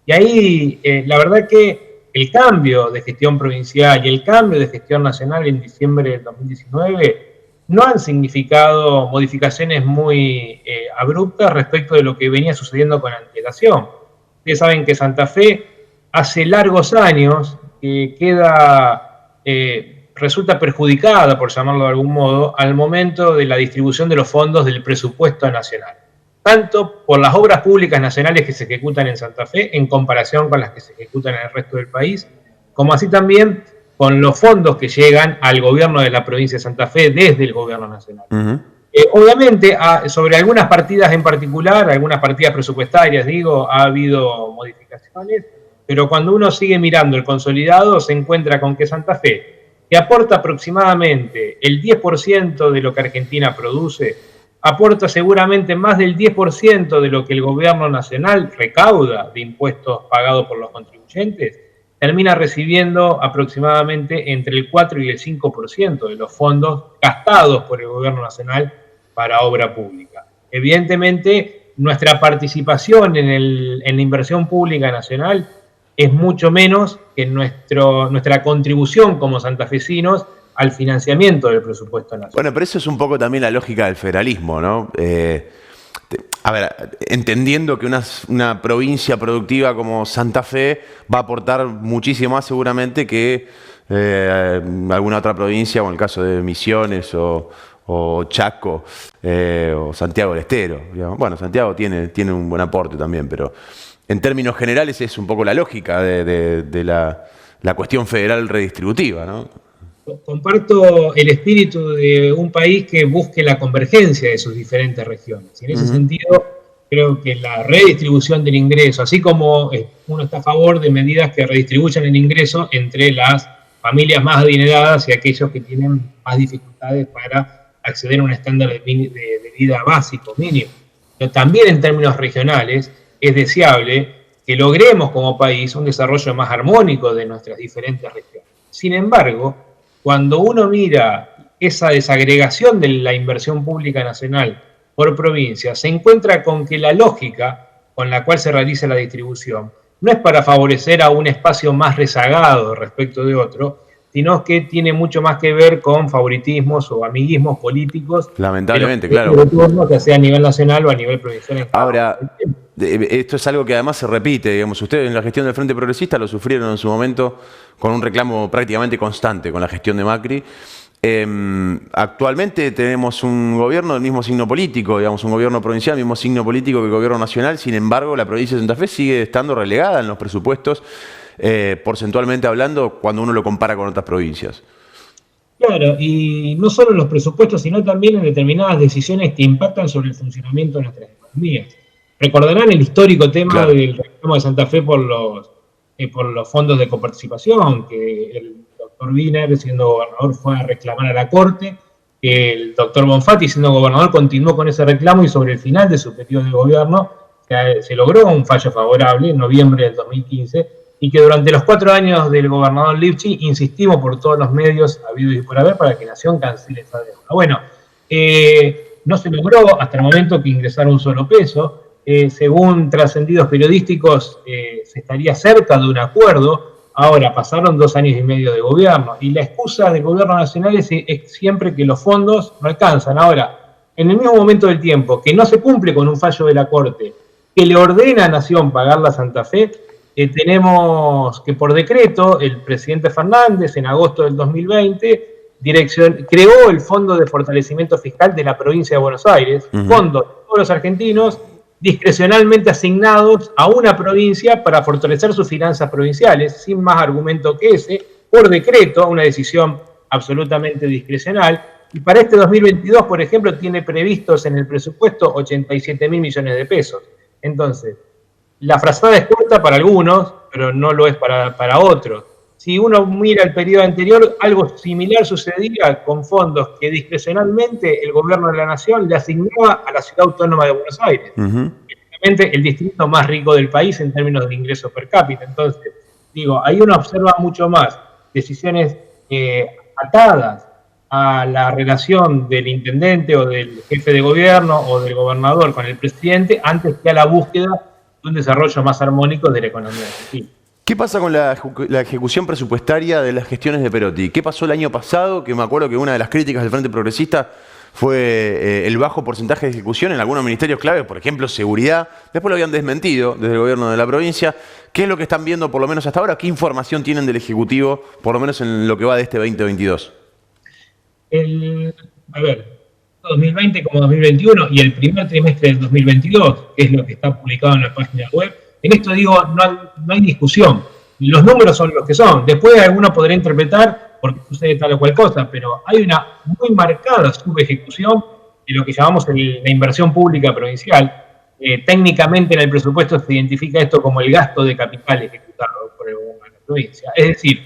Y ahí la verdad que el cambio de gestión provincial y el cambio de gestión nacional en diciembre del 2019 no han significado modificaciones muy abruptas respecto de lo que venía sucediendo con antelación. Ustedes saben que Santa Fe hace largos años que resulta perjudicada, por llamarlo de algún modo, al momento de la distribución de los fondos del presupuesto nacional. Tanto por las obras públicas nacionales que se ejecutan en Santa Fe en comparación con las que se ejecutan en el resto del país, como así también con los fondos que llegan al gobierno de la provincia de Santa Fe desde el gobierno nacional. Obviamente, sobre algunas partidas en particular, algunas partidas presupuestarias, digo, ha habido modificaciones, pero cuando uno sigue mirando el consolidado, se encuentra con que Santa Fe, que aporta aproximadamente el 10% de lo que Argentina produce, aporta seguramente más del 10% de lo que el gobierno nacional recauda de impuestos pagados por los contribuyentes, termina recibiendo aproximadamente entre el 4 y el 5% de los fondos gastados por el gobierno nacional para obra pública. Evidentemente, nuestra participación en la inversión pública nacional es mucho menos que nuestra contribución como santafesinos al financiamiento del presupuesto nacional. Bueno, pero eso es un poco también la lógica del federalismo, ¿no? A ver, entendiendo que una provincia productiva como Santa Fe va a aportar muchísimo más seguramente que alguna otra provincia, como el caso de Misiones o Chaco o Santiago del Estero, digamos. Bueno, Santiago tiene un buen aporte también, pero en términos generales es un poco la lógica de la cuestión federal redistributiva, ¿no? Comparto el espíritu de un país que busque la convergencia de sus diferentes regiones. Y en ese sentido, creo que la redistribución del ingreso, así como uno está a favor de medidas que redistribuyan el ingreso entre las familias más adineradas y aquellos que tienen más dificultades para acceder a un estándar de vida básico, mínimo. Pero también en términos regionales es deseable que logremos como país un desarrollo más armónico de nuestras diferentes regiones. Sin embargo, cuando uno mira esa desagregación de la inversión pública nacional por provincia, se encuentra con que la lógica con la cual se realiza la distribución no es para favorecer a un espacio más rezagado respecto de otro, sino que tiene mucho más que ver con favoritismos o amiguismos políticos. Lamentablemente, claro. Ya sea a nivel nacional o a nivel provincial. Ahora, esto es algo que además se repite, digamos, ustedes en la gestión del Frente Progresista lo sufrieron en su momento con un reclamo prácticamente constante con la gestión de Macri. Actualmente tenemos un gobierno del mismo signo político, digamos, un gobierno provincial del mismo signo político que el gobierno nacional. Sin embargo, la provincia de Santa Fe sigue estando relegada en los presupuestos, porcentualmente hablando, cuando uno lo compara con otras provincias. Claro, y no solo en los presupuestos, sino también en determinadas decisiones que impactan sobre el funcionamiento de nuestras economías. Recordarán el histórico tema del reclamo de Santa Fe por los fondos de coparticipación, que el doctor Wiener, siendo gobernador, fue a reclamar a la Corte, que el doctor Bonfatti, siendo gobernador, continuó con ese reclamo y sobre el final de su periodo de gobierno se logró un fallo favorable en noviembre del 2015, y que durante los 4 años del gobernador Lifchi insistimos por todos los medios habidos y por haber para que Nación cancele esa deuda. Bueno, no se logró hasta el momento que ingresara un solo peso. Según trascendidos periodísticos, se estaría cerca de un acuerdo. Ahora, pasaron 2 años y medio de gobierno, y la excusa del gobierno nacional es siempre que los fondos no alcanzan. Ahora, en el mismo momento del tiempo, que no se cumple con un fallo de la Corte que le ordena a Nación pagarla a Santa Fe, tenemos que por decreto el presidente Fernández en agosto del 2020 creó el Fondo de Fortalecimiento Fiscal de la provincia de Buenos Aires, fondos de todos los argentinos discrecionalmente asignados a una provincia para fortalecer sus finanzas provinciales, sin más argumento que ese, por decreto, una decisión absolutamente discrecional. Y para este 2022, por ejemplo, tiene previstos en el presupuesto 87.000 millones de pesos. Entonces, la frazada es corta para algunos, pero no lo es para otros. Si uno mira el periodo anterior, algo similar sucedía con fondos que discrecionalmente el gobierno de la Nación le asignaba a la Ciudad Autónoma de Buenos Aires, realmente el distrito más rico del país en términos de ingresos per cápita. Entonces, ahí uno observa mucho más decisiones atadas a la relación del intendente o del jefe de gobierno o del gobernador con el presidente, antes que a la búsqueda de un desarrollo más armónico de la economía argentina. ¿Qué pasa con la ejecución presupuestaria de las gestiones de Perotti? ¿Qué pasó el año pasado? Que me acuerdo que una de las críticas del Frente Progresista fue el bajo porcentaje de ejecución en algunos ministerios clave, por ejemplo, seguridad. Después lo habían desmentido desde el gobierno de la provincia. ¿Qué es lo que están viendo, por lo menos hasta ahora? ¿Qué información tienen del Ejecutivo, por lo menos en lo que va de este 2022? 2020 como 2021 y el primer trimestre del 2022, que es lo que está publicado en la página web. En esto no hay discusión. Los números son los que son. Después alguno podrá interpretar porque sucede tal o cual cosa, pero hay una muy marcada subejecución de lo que llamamos la inversión pública provincial. Técnicamente en el presupuesto se identifica esto como el gasto de capital ejecutado por el gobierno de la provincia. Es decir,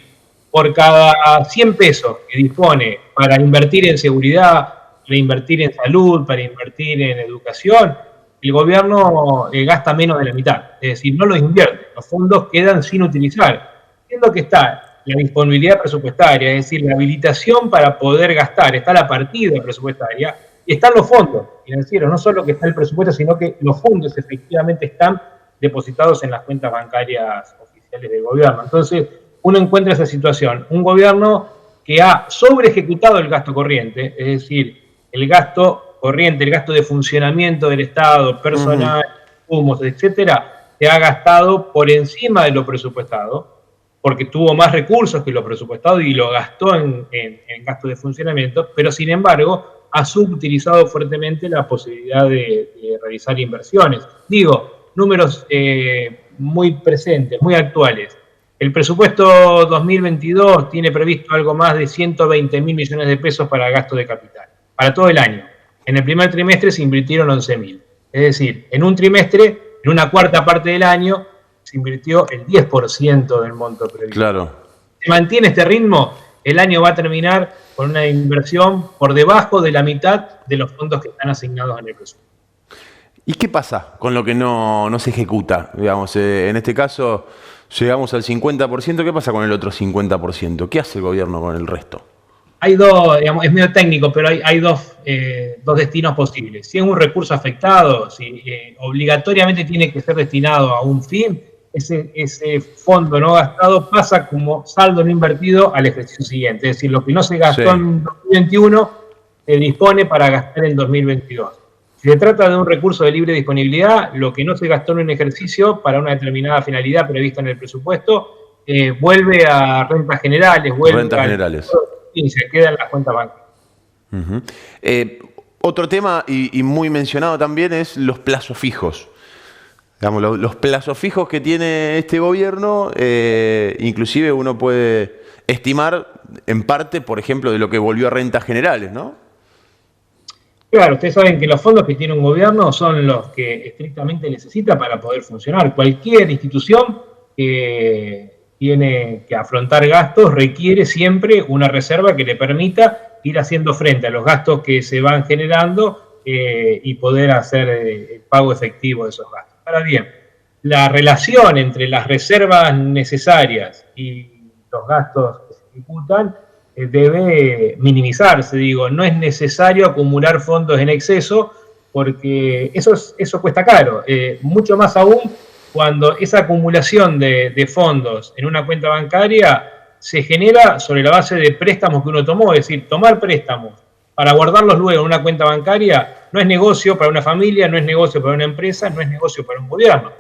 por cada 100 pesos que dispone para invertir en seguridad, para invertir en salud, para invertir en educación, el gobierno gasta menos de la mitad. Es decir, no los invierte. Los fondos quedan sin utilizar. Siendo que está la disponibilidad presupuestaria, es decir, la habilitación para poder gastar, está la partida presupuestaria, Y están los fondos financieros, no solo que está el presupuesto, sino que los fondos efectivamente están depositados en las cuentas bancarias oficiales del gobierno. Entonces, uno encuentra esa situación, un gobierno que ha sobre ejecutado el gasto corriente, es decir, el gasto corriente, el gasto de funcionamiento del Estado, personal, humos, etcétera, se ha gastado por encima de lo presupuestado, porque tuvo más recursos que lo presupuestado y lo gastó en gasto de funcionamiento, pero sin embargo ha subutilizado fuertemente la posibilidad de realizar inversiones. Digo, números muy presentes, muy actuales. El presupuesto 2022 tiene previsto algo más de 120.000 millones de pesos para gasto de capital, para todo el año. En el primer trimestre se invirtieron 11.000. Es decir, en un trimestre, en una cuarta parte del año, se invirtió el 10% del monto previsto. Claro. Si mantiene este ritmo, el año va a terminar con una inversión por debajo de la mitad de los fondos que están asignados en el presupuesto. ¿Y qué pasa con lo que no se ejecuta? Digamos, en este caso llegamos al 50%, ¿qué pasa con el otro 50%? ¿Qué hace el gobierno con el resto? Hay dos, digamos, es medio técnico, pero hay dos destinos posibles. Si es un recurso afectado, si obligatoriamente tiene que ser destinado a un fin, ese fondo no gastado pasa como saldo no invertido al ejercicio siguiente. Es decir, lo que no se gastó en 2021 se dispone para gastar en 2022. Si se trata de un recurso de libre disponibilidad, lo que no se gastó en un ejercicio para una determinada finalidad prevista en el presupuesto, vuelve a rentas generales, y se queda en las cuentas bancarias. Otro tema, y muy mencionado también, es los plazos fijos. Digamos, los plazos fijos que tiene este gobierno, inclusive uno puede estimar en parte, por ejemplo, de lo que volvió a rentas generales, ¿no? Claro, ustedes saben que los fondos que tiene un gobierno son los que estrictamente necesita para poder funcionar. Cualquier institución que tiene que afrontar gastos requiere siempre una reserva que le permita ir haciendo frente a los gastos que se van generando y poder hacer el pago efectivo de esos gastos. Ahora bien, la relación entre las reservas necesarias y los gastos que se ejecutan debe minimizarse. Digo, no es necesario acumular fondos en exceso porque eso cuesta caro. Mucho más aún cuando esa acumulación de fondos en una cuenta bancaria se genera sobre la base de préstamos que uno tomó. Es decir, tomar préstamos para guardarlos luego en una cuenta bancaria no es negocio para una familia, no es negocio para una empresa, no es negocio para un gobierno.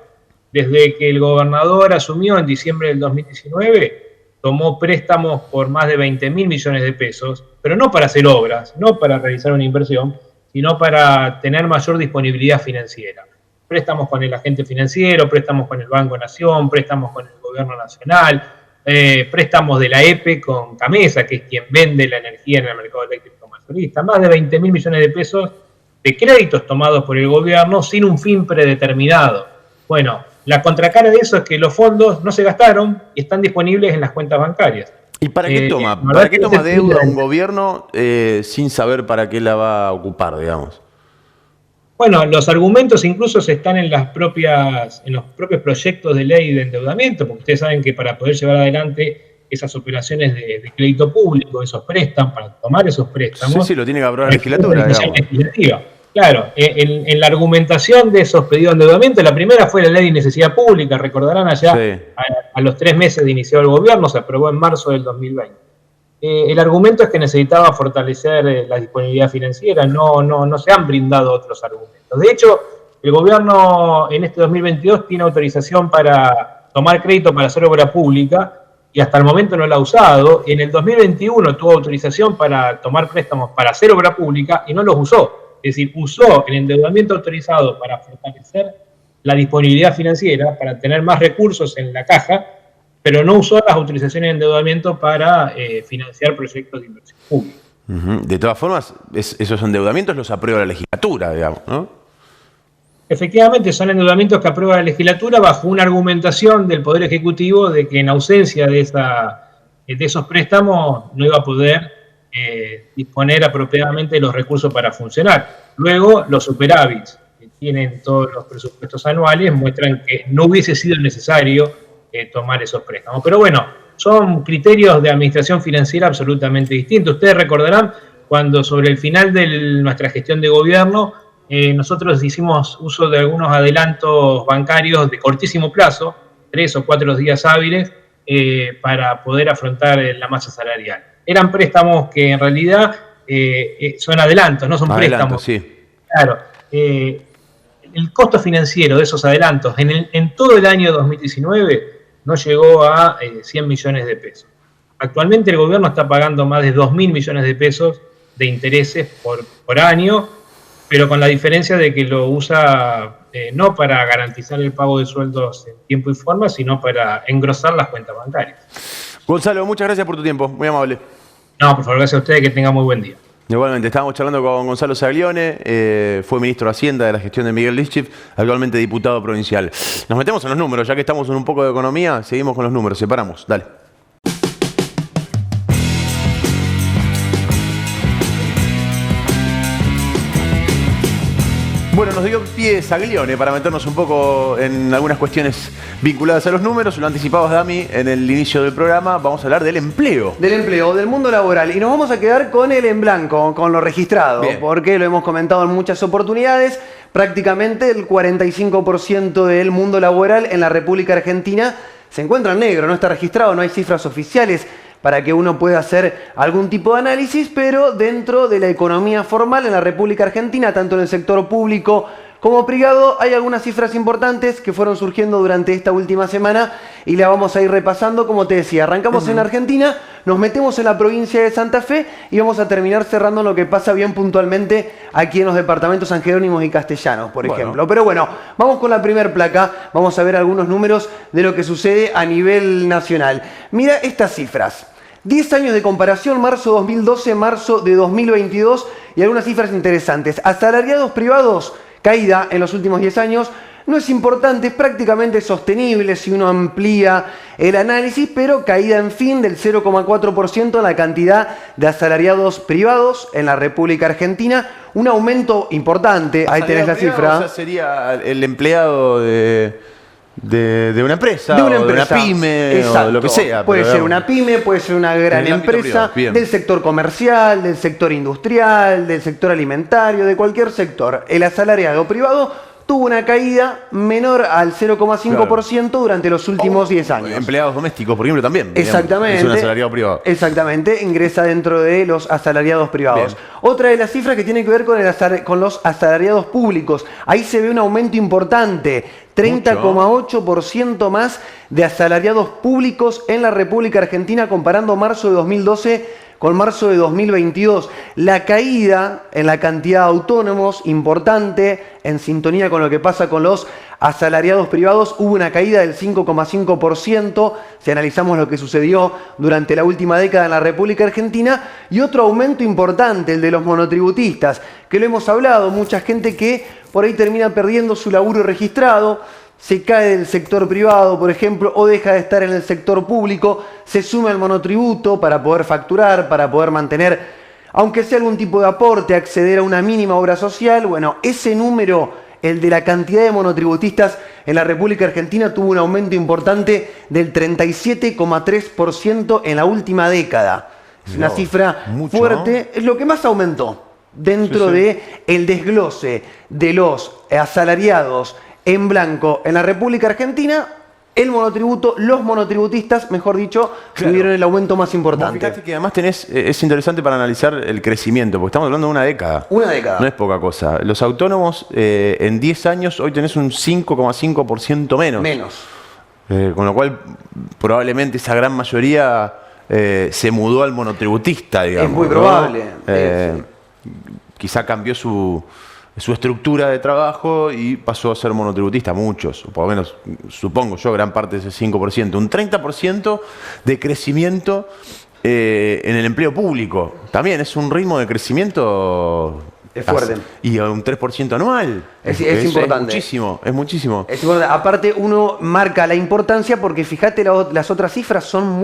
Desde que el gobernador asumió en diciembre del 2019, tomó préstamos por más de 20.000 millones de pesos, pero no para hacer obras, no para realizar una inversión, sino para tener mayor disponibilidad financiera. Préstamos con el agente financiero, préstamos con el Banco Nación, préstamos con el Gobierno Nacional, préstamos de la EPE con Camesa, que es quien vende la energía en el mercado eléctrico mayorista. Más de 20.000 millones de pesos de créditos tomados por el gobierno sin un fin predeterminado. Bueno, la contracara de eso es que los fondos no se gastaron y están disponibles en las cuentas bancarias. ¿Y para qué toma? ¿Para qué toma deuda un gobierno sin saber para qué la va a ocupar, digamos? Bueno, los argumentos incluso están en los propios proyectos de ley de endeudamiento, porque ustedes saben que para poder llevar adelante esas operaciones de crédito público, esos préstamos, para tomar esos préstamos... Sí, lo tiene que aprobar la legislatura, digamos. Claro, en la argumentación de esos pedidos de endeudamiento, la primera fue la ley de necesidad pública, recordarán allá, a los 3 meses de iniciado el gobierno, se aprobó en marzo del 2020. El argumento es que necesitaba fortalecer la disponibilidad financiera, no se han brindado otros argumentos. De hecho, el gobierno en este 2022 tiene autorización para tomar crédito para hacer obra pública y hasta el momento no la ha usado. En el 2021 tuvo autorización para tomar préstamos para hacer obra pública y no los usó. Es decir, usó el endeudamiento autorizado para fortalecer la disponibilidad financiera, para tener más recursos en la caja, pero no usó las autorizaciones de endeudamiento para financiar proyectos de inversión pública. De todas formas, esos endeudamientos los aprueba la legislatura, digamos, ¿no? Efectivamente, son endeudamientos que aprueba la legislatura bajo una argumentación del Poder Ejecutivo de que en ausencia de esos préstamos no iba a poder disponer apropiadamente de los recursos para funcionar. Luego, los superávits que tienen todos los presupuestos anuales muestran que no hubiese sido necesario tomar esos préstamos. Pero bueno, son criterios de administración financiera absolutamente distintos. Ustedes recordarán cuando sobre el final de nuestra gestión de gobierno nosotros hicimos uso de algunos adelantos bancarios de cortísimo plazo, 3 o 4 días hábiles, para poder afrontar la masa salarial. Eran préstamos que en realidad son adelantos, no son préstamos. Sí. Claro. El costo financiero de esos adelantos en todo el año 2019 no llegó a 100 millones de pesos. Actualmente el gobierno está pagando más de 2.000 millones de pesos de intereses por año, pero con la diferencia de que lo usa no para garantizar el pago de sueldos en tiempo y forma, sino para engrosar las cuentas bancarias. Gonzalo, muchas gracias por tu tiempo, muy amable. No, por favor, gracias a ustedes, que tengan muy buen día. Igualmente, estábamos charlando con Gonzalo Saglione, fue ministro de Hacienda de la gestión de Miguel Lifchit, actualmente diputado provincial. Nos metemos en los números, ya que estamos en un poco de economía, seguimos con los números, separamos, dale. Bueno, nos dio pie Saglione para meternos un poco en algunas cuestiones vinculadas a los números. Lo anticipabas, Dami, en el inicio del programa. Vamos a hablar del empleo. Del empleo, del mundo laboral. Y nos vamos a quedar con el en blanco, con lo registrado. Bien. Porque lo hemos comentado en muchas oportunidades. Prácticamente el 45% del mundo laboral en la República Argentina se encuentra en negro. No está registrado, no hay cifras oficiales para que uno pueda hacer algún tipo de análisis, pero dentro de la economía formal en la República Argentina, tanto en el sector público como privado, hay algunas cifras importantes que fueron surgiendo durante esta última semana y la vamos a ir repasando. Como te decía, arrancamos en Argentina, nos metemos en la provincia de Santa Fe y vamos a terminar cerrando lo que pasa bien puntualmente aquí en los departamentos San Jerónimos y Castellanos, por ejemplo. Pero bueno, vamos con la primer placa, vamos a ver algunos números de lo que sucede a nivel nacional. Mira estas cifras. 10 años de comparación, marzo 2012, marzo de 2022 y algunas cifras interesantes. Asalariados privados, caída en los últimos 10 años. No es importante, es prácticamente sostenible si uno amplía el análisis, pero caída en fin del 0,4% en la cantidad de asalariados privados en la República Argentina. Un aumento importante, ahí tenés la cifra. O sea, sería el empleado de una empresa, de una pyme, o lo que sea. Puede ser una pyme, puede ser una gran empresa, del sector comercial, del sector industrial, del sector alimentario, de cualquier sector. El asalariado privado tuvo una caída menor al 0,5% durante los últimos 10 años. Empleados domésticos, por ejemplo, también. Exactamente. Es un asalariado privado. Exactamente, ingresa dentro de los asalariados privados. Bien. Otra de las cifras que tiene que ver con los asalariados públicos. Ahí se ve un aumento importante. 30,8% más de asalariados públicos en la República Argentina comparando marzo de 2012 con marzo de 2022. La caída en la cantidad de autónomos, importante, en sintonía con lo que pasa con los asalariados privados, hubo una caída del 5,5% si analizamos lo que sucedió durante la última década en la República Argentina, y otro aumento importante, el de los monotributistas, que lo hemos hablado, mucha gente que por ahí termina perdiendo su laburo registrado, se cae del sector privado, por ejemplo, o deja de estar en el sector público, se suma al monotributo para poder facturar, para poder mantener, aunque sea algún tipo de aporte, acceder a una mínima obra social. Bueno, ese número, el de la cantidad de monotributistas en la República Argentina, tuvo un aumento importante del 37,3% en la última década. Es una cifra fuerte, es lo que más aumentó dentro de el desglose de los asalariados en blanco en la República Argentina. El monotributo, los monotributistas, mejor dicho, tuvieron el aumento más importante. Fíjate que además es interesante para analizar el crecimiento, porque estamos hablando de una década. Una década. No es poca cosa. Los autónomos en 10 años hoy tenés un 5,5% menos. Con lo cual probablemente esa gran mayoría se mudó al monotributista, digamos. Es muy probable. Quizá cambió su estructura de trabajo y pasó a ser monotributista, muchos, o por lo menos, supongo yo, gran parte de ese 5%. Un 30% de crecimiento en el empleo público. También es un ritmo de crecimiento... Es fuerte. Y un 3% anual. Es importante. Es muchísimo. Es importante. Aparte, uno marca la importancia porque, fíjate, las otras cifras son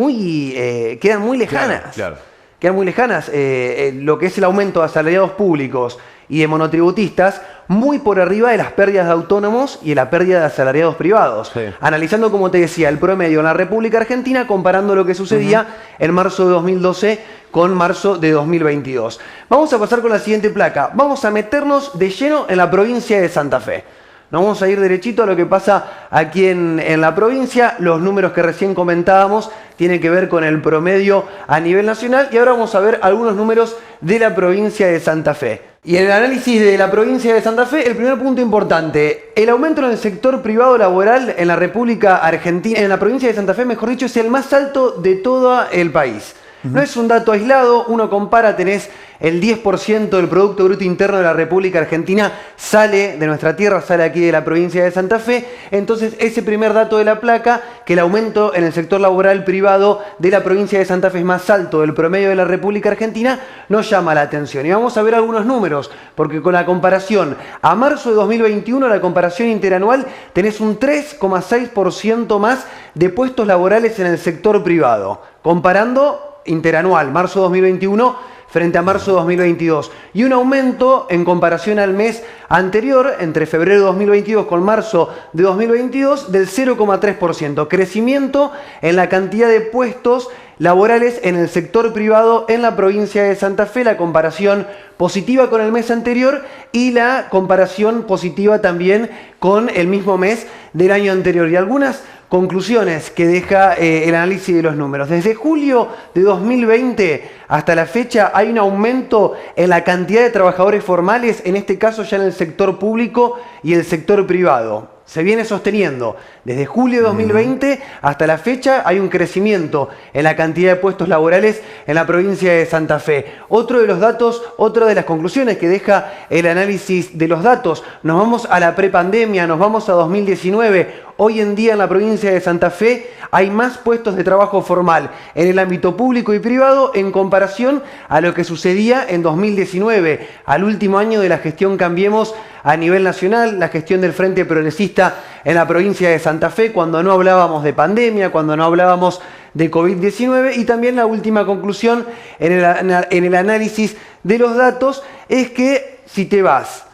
quedan muy lejanas. Claro. quedan muy lejanas lo que es el aumento de asalariados públicos y de monotributistas, muy por arriba de las pérdidas de autónomos y de la pérdida de asalariados privados. Sí. Analizando, como te decía, el promedio en la República Argentina, comparando lo que sucedía en marzo de 2012 con marzo de 2022. Vamos a pasar con la siguiente placa. Vamos a meternos de lleno en la provincia de Santa Fe. Nos vamos a ir derechito a lo que pasa aquí en la provincia. Los números que recién comentábamos tienen que ver con el promedio a nivel nacional. Y ahora vamos a ver algunos números de la provincia de Santa Fe. Y en el análisis de la provincia de Santa Fe, el primer punto importante, el aumento en el sector privado laboral en la República Argentina, en la provincia de Santa Fe, mejor dicho, es el más alto de todo el país. No es un dato aislado, uno compara, tenés el 10% del Producto Bruto Interno de la República Argentina sale de nuestra tierra, sale aquí de la provincia de Santa Fe. Entonces, ese primer dato de la placa, que el aumento en el sector laboral privado de la provincia de Santa Fe es más alto del promedio de la República Argentina, nos llama la atención. Y vamos a ver algunos números, porque con la comparación a marzo de 2021, la comparación interanual, tenés un 3,6% más de puestos laborales en el sector privado. Comparando interanual, marzo 2021 frente a marzo 2022. Y un aumento en comparación al mes anterior, entre febrero de 2022 con marzo de 2022, del 0,3%. Crecimiento en la cantidad de puestos laborales en el sector privado en la provincia de Santa Fe, la comparación positiva con el mes anterior y la comparación positiva también con el mismo mes del año anterior. Y algunas conclusiones que deja el análisis de los números. Desde julio de 2020 hasta la fecha hay un aumento en la cantidad de trabajadores formales, en este caso ya en el sector público y el sector privado. Se viene sosteniendo. Desde julio de 2020 hasta la fecha hay un crecimiento en la cantidad de puestos laborales en la provincia de Santa Fe. Otro de los datos, otra de las conclusiones que deja el análisis de los datos, nos vamos a la prepandemia, nos vamos a 2019. Hoy en día en la provincia de Santa Fe hay más puestos de trabajo formal en el ámbito público y privado en comparación a lo que sucedía en 2019, al último año de la gestión Cambiemos a nivel nacional, la gestión del Frente Progresista en la provincia de Santa Fe, cuando no hablábamos de pandemia, cuando no hablábamos de COVID-19. Y también la última conclusión en el análisis de los datos es que si te vas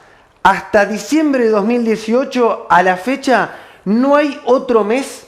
hasta diciembre de 2018 a la fecha, no hay otro mes,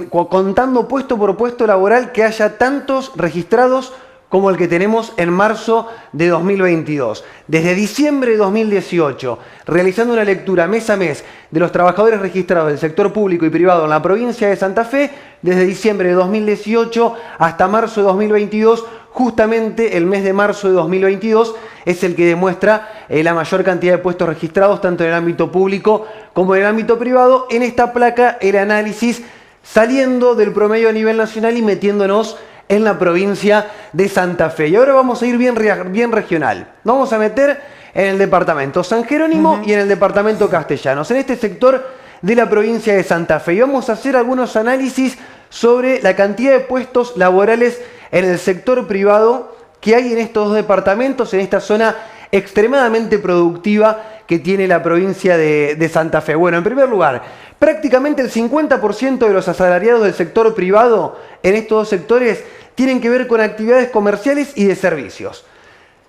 contando puesto por puesto laboral, que haya tantos registrados como el que tenemos en marzo de 2022. Desde diciembre de 2018, realizando una lectura mes a mes de los trabajadores registrados del sector público y privado en la provincia de Santa Fe, desde diciembre de 2018 hasta marzo de 2022, justamente el mes de marzo de 2022 es el que demuestra la mayor cantidad de puestos registrados, tanto en el ámbito público como en el ámbito privado. En esta placa, el análisis saliendo del promedio a nivel nacional y metiéndonos en la provincia de Santa Fe. Y ahora vamos a ir bien regional. Nos vamos a meter en el departamento San Jerónimo y en el departamento Castellanos, en este sector de la provincia de Santa Fe. Y vamos a hacer algunos análisis sobre la cantidad de puestos laborales en el sector privado que hay en estos dos departamentos, en esta zona extremadamente productiva que tiene la provincia de Santa Fe. Bueno, en primer lugar, prácticamente el 50% de los asalariados del sector privado en estos dos sectores tienen que ver con actividades comerciales y de servicios.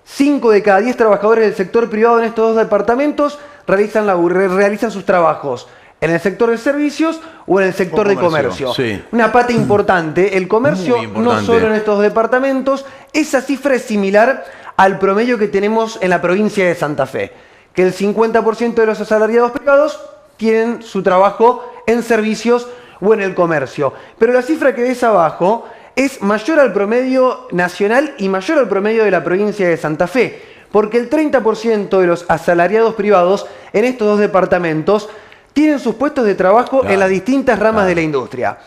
5 de cada 10 trabajadores del sector privado en estos dos departamentos realizan sus trabajos en el sector de servicios o en el sector de comercio. Sí. Una pata importante, el comercio no solo en estos departamentos. Esa cifra es similar al promedio que tenemos en la provincia de Santa Fe, que el 50% de los asalariados privados tienen su trabajo en servicios o en el comercio. Pero la cifra que ves abajo es mayor al promedio nacional y mayor al promedio de la provincia de Santa Fe, porque el 30% de los asalariados privados en estos dos departamentos tienen sus puestos de trabajo en las distintas ramas de la industria.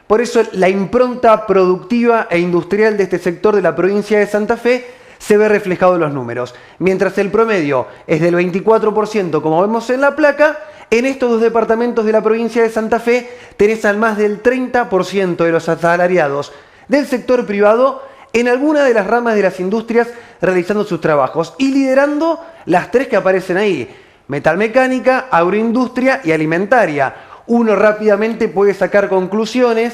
Por eso la impronta productiva e industrial de este sector de la provincia de Santa Fe se ve reflejado en los números. Mientras el promedio es del 24%, como vemos en la placa, en estos dos departamentos de la provincia de Santa Fe tenés al más del 30% de los asalariados del sector privado en alguna de las ramas de las industrias realizando sus trabajos y liderando las tres que aparecen ahí: metalmecánica, agroindustria y alimentaria. Uno rápidamente puede sacar conclusiones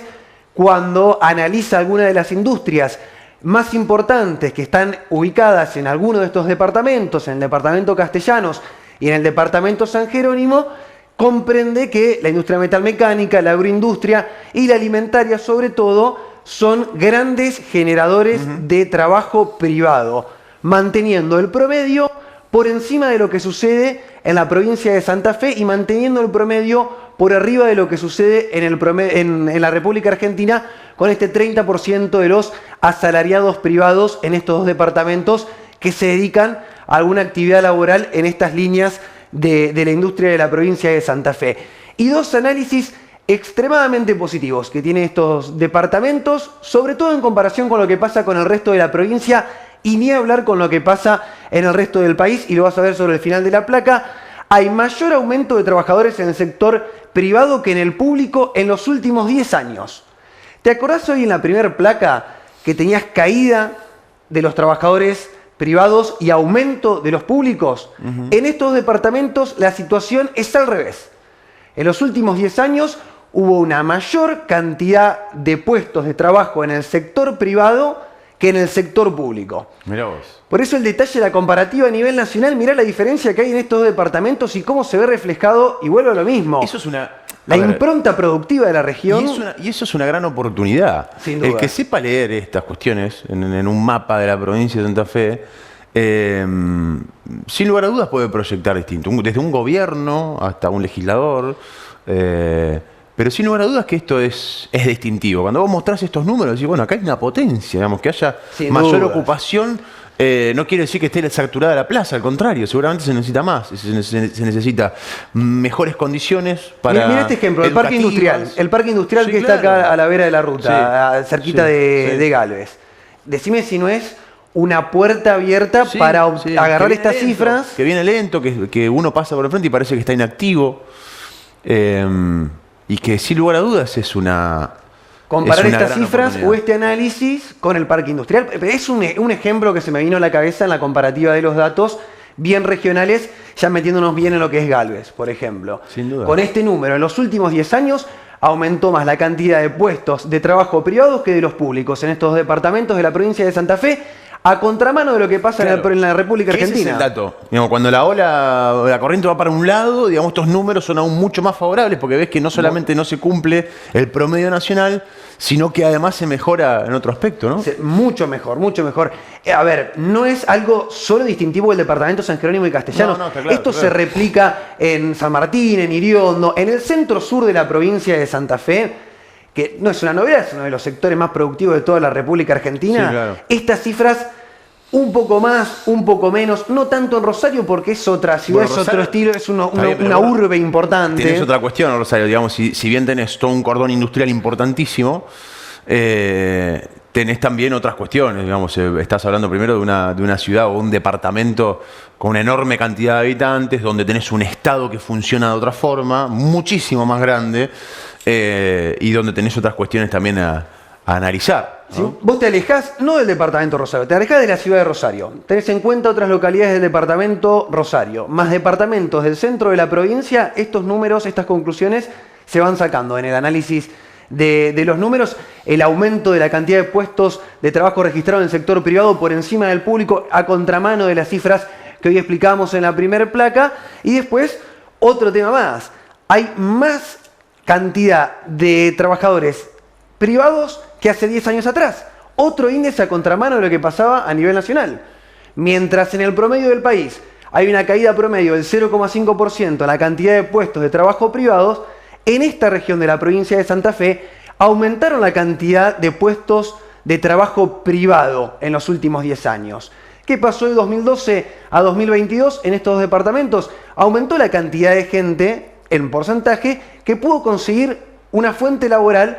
cuando analiza alguna de las industrias más importantes que están ubicadas en alguno de estos departamentos, en el departamento Castellanos y en el departamento San Jerónimo, comprende que la industria metalmecánica, la agroindustria y la alimentaria sobre todo son grandes generadores de trabajo privado, manteniendo el promedio por encima de lo que sucede en la provincia de Santa Fe y manteniendo el promedio por arriba de lo que sucede en la República Argentina, con este 30% de los asalariados privados en estos dos departamentos que se dedican a alguna actividad laboral en estas líneas de la industria de la provincia de Santa Fe. Y dos análisis extremadamente positivos que tienen estos departamentos, sobre todo en comparación con lo que pasa con el resto de la provincia y ni hablar con lo que pasa en el resto del país, y lo vas a ver sobre el final de la placa. Hay mayor aumento de trabajadores en el sector privado que en el público en los últimos 10 años. ¿Te acordás hoy en la primera placa que tenías caída de los trabajadores privados y aumento de los públicos? En estos departamentos la situación es al revés. En los últimos 10 años hubo una mayor cantidad de puestos de trabajo en el sector privado que en el sector público. Mirá vos. Por eso el detalle de la comparativa a nivel nacional, mirá la diferencia que hay en estos departamentos y cómo se ve reflejado, y vuelvo a lo mismo. Eso es una... La impronta productiva de la región. Y eso es una gran oportunidad. Sin duda. El que sepa leer estas cuestiones en un mapa de la provincia de Santa Fe, sin lugar a dudas puede proyectar distinto. Desde un gobierno hasta un legislador. Pero sin lugar a dudas que esto es distintivo. Cuando vos mostrás estos números, decís, bueno, acá hay una potencia, digamos, que haya mayor ocupación. No quiere decir que esté saturada la plaza, al contrario, seguramente se necesita más, se necesita mejores condiciones para... Mira este ejemplo, el parque industrial. El parque industrial que está acá a la vera de la ruta, cerquita de Galvez. Decime si no es una puerta abierta para agarrar estas cifras. Que viene lento, que uno pasa por el frente y parece que está inactivo. Y que sin lugar a dudas es una... Comparar estas cifras o este análisis con el parque industrial. Es un ejemplo que se me vino a la cabeza en la comparativa de los datos bien regionales, ya metiéndonos bien en lo que es Galvez, por ejemplo. Sin duda. Con este número, en los últimos 10 años aumentó más la cantidad de puestos de trabajo privados que de los públicos en estos departamentos de la provincia de Santa Fe, a contramano de lo que pasa en la República Argentina. Ese es el dato. Digamos, cuando la corriente va para un lado, digamos, estos números son aún mucho más favorables porque ves que no solamente no se cumple el promedio nacional, sino que además se mejora en otro aspecto, ¿no? Mucho mejor, mucho mejor. A ver, no es algo solo distintivo del departamento San Jerónimo y Castellanos. Está claro, Esto se replica en San Martín, en Iriondo, en el centro sur de la provincia de Santa Fe, que no es una novedad, es uno de los sectores más productivos de toda la República Argentina. Sí, claro. Estas cifras, un poco más, un poco menos, no tanto en Rosario porque es otra ciudad, Bueno, es otro estilo, es una urbe importante. Tenés otra cuestión, Rosario, digamos, si bien tenés todo un cordón industrial importantísimo, tenés también otras cuestiones, digamos, estás hablando primero de una ciudad o un departamento con una enorme cantidad de habitantes, donde tenés un estado que funciona de otra forma, muchísimo más grande, y donde tenés otras cuestiones también a analizar, ¿no? ¿Sí? Vos te alejás no del departamento Rosario, te alejás de la ciudad de Rosario. Tenés en cuenta otras localidades del departamento Rosario, más departamentos del centro de la provincia. Estos números, estas conclusiones se van sacando en el análisis de los números. El aumento de la cantidad de puestos de trabajo registrados en el sector privado por encima del público, a contramano de las cifras que hoy explicábamos en la primera placa. Y después, otro tema más. Hay más cantidad de trabajadores privados que hace 10 años atrás. Otro índice a contramano de lo que pasaba a nivel nacional. Mientras en el promedio del país hay una caída promedio del 0,5% en la cantidad de puestos de trabajo privados, en esta región de la provincia de Santa Fe aumentaron la cantidad de puestos de trabajo privado en los últimos 10 años. ¿Qué pasó de 2012 a 2022 en estos dos departamentos? Aumentó la cantidad de gente, en porcentaje, que pudo conseguir una fuente laboral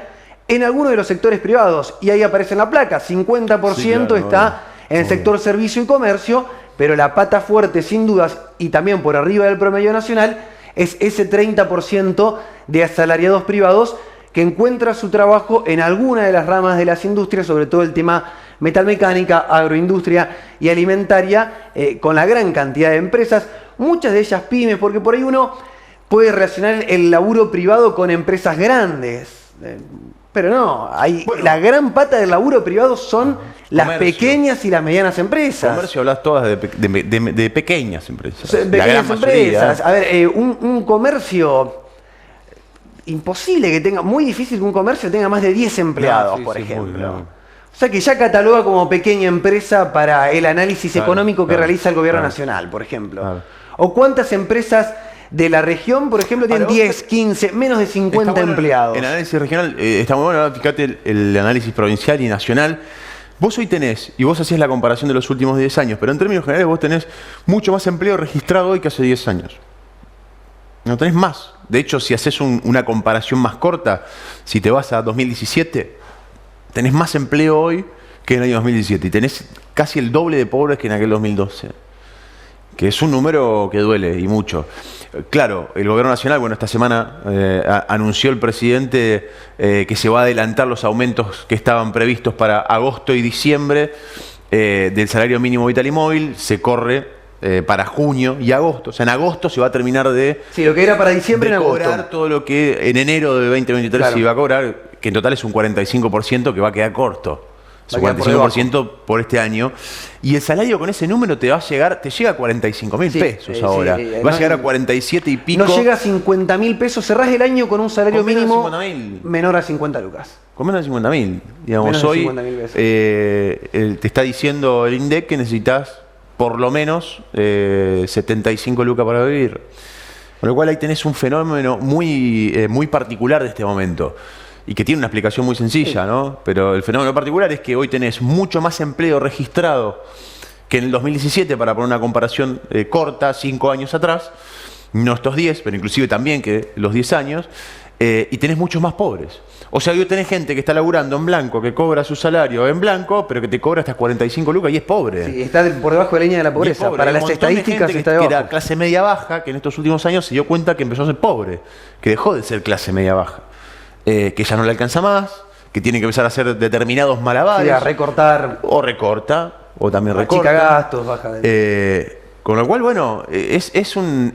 en alguno de los sectores privados. Y ahí aparece en la placa, 50% Sí, claro, está en el sector servicio y comercio, pero la pata fuerte, sin dudas, y también por arriba del promedio nacional, es ese 30% de asalariados privados que encuentra su trabajo en alguna de las ramas de las industrias, sobre todo el tema metalmecánica, agroindustria y alimentaria, con la gran cantidad de empresas, muchas de ellas pymes, porque por ahí uno puede relacionar el laburo privado con empresas grandes. Pero no, la gran pata del laburo privado son las Comercio. Pequeñas y las medianas empresas. Comercio, hablas todas de pequeñas empresas. Pequeñas la gran empresas. mayoría. A ver, un comercio, imposible que tenga, muy difícil que un comercio tenga más de 10 empleados, por ejemplo. O sea que ya cataloga como pequeña empresa para el análisis económico que realiza el gobierno nacional, por ejemplo. O cuántas empresas de la región, por ejemplo, tienen 10, 15, menos de 50 empleados. El análisis regional está muy bueno. Fíjate el análisis provincial y nacional. Vos hoy tenés, y vos hacías la comparación de los últimos 10 años, pero en términos generales vos tenés mucho más empleo registrado hoy que hace 10 años. No tenés más. De hecho, si haces una comparación más corta, si te vas a 2017, tenés más empleo hoy que en el año 2017. Y tenés casi el doble de pobres que en aquel 2012. Que es un número que duele y mucho. Claro, el gobierno nacional, bueno, esta semana anunció el presidente que se va a adelantar los aumentos que estaban previstos para agosto y diciembre del salario mínimo vital y móvil. Se corre para junio y agosto. O sea, en agosto se va a terminar de... Sí, lo que era para diciembre en agosto. Cobrar todo lo que en enero de 2023 se iba a cobrar, que en total es un 45% que va a quedar corto. Es un 45% por este año. Y el salario con ese número te llega a 45.000 pesos ahora. Va a llegar a 47 y pico. No llega a 50.000 pesos. Cerrás el año con un salario mínimo menor a 50 lucas. Con menos de 50.000. Digamos, Menos de hoy 50.000 pesos. te está diciendo el INDEC que necesitas por lo menos 75 lucas para vivir. Con lo cual ahí tenés un fenómeno muy particular de este momento. Y que tiene una explicación muy sencilla, ¿no? Pero el fenómeno particular es que hoy tenés mucho más empleo registrado que en el 2017, para poner una comparación corta, 5 años atrás, no estos 10, pero inclusive también que los 10 años, y tenés muchos más pobres. O sea, hoy tenés gente que está laburando en blanco, que cobra su salario en blanco, pero que te cobra hasta 45 lucas y es pobre. Sí, está por debajo de la línea de la pobreza. Pobre. Para las Hay un montón de estadísticas gente está que debajo. era clase media baja, que en estos últimos años se dio cuenta que empezó a ser pobre, que dejó de ser clase media baja. Que ya no le alcanza más, que tiene que empezar a hacer determinados malabares. Sí, a recortar. O recorta, o también recorta. Chica gastos, baja de... Con lo cual, bueno, es uno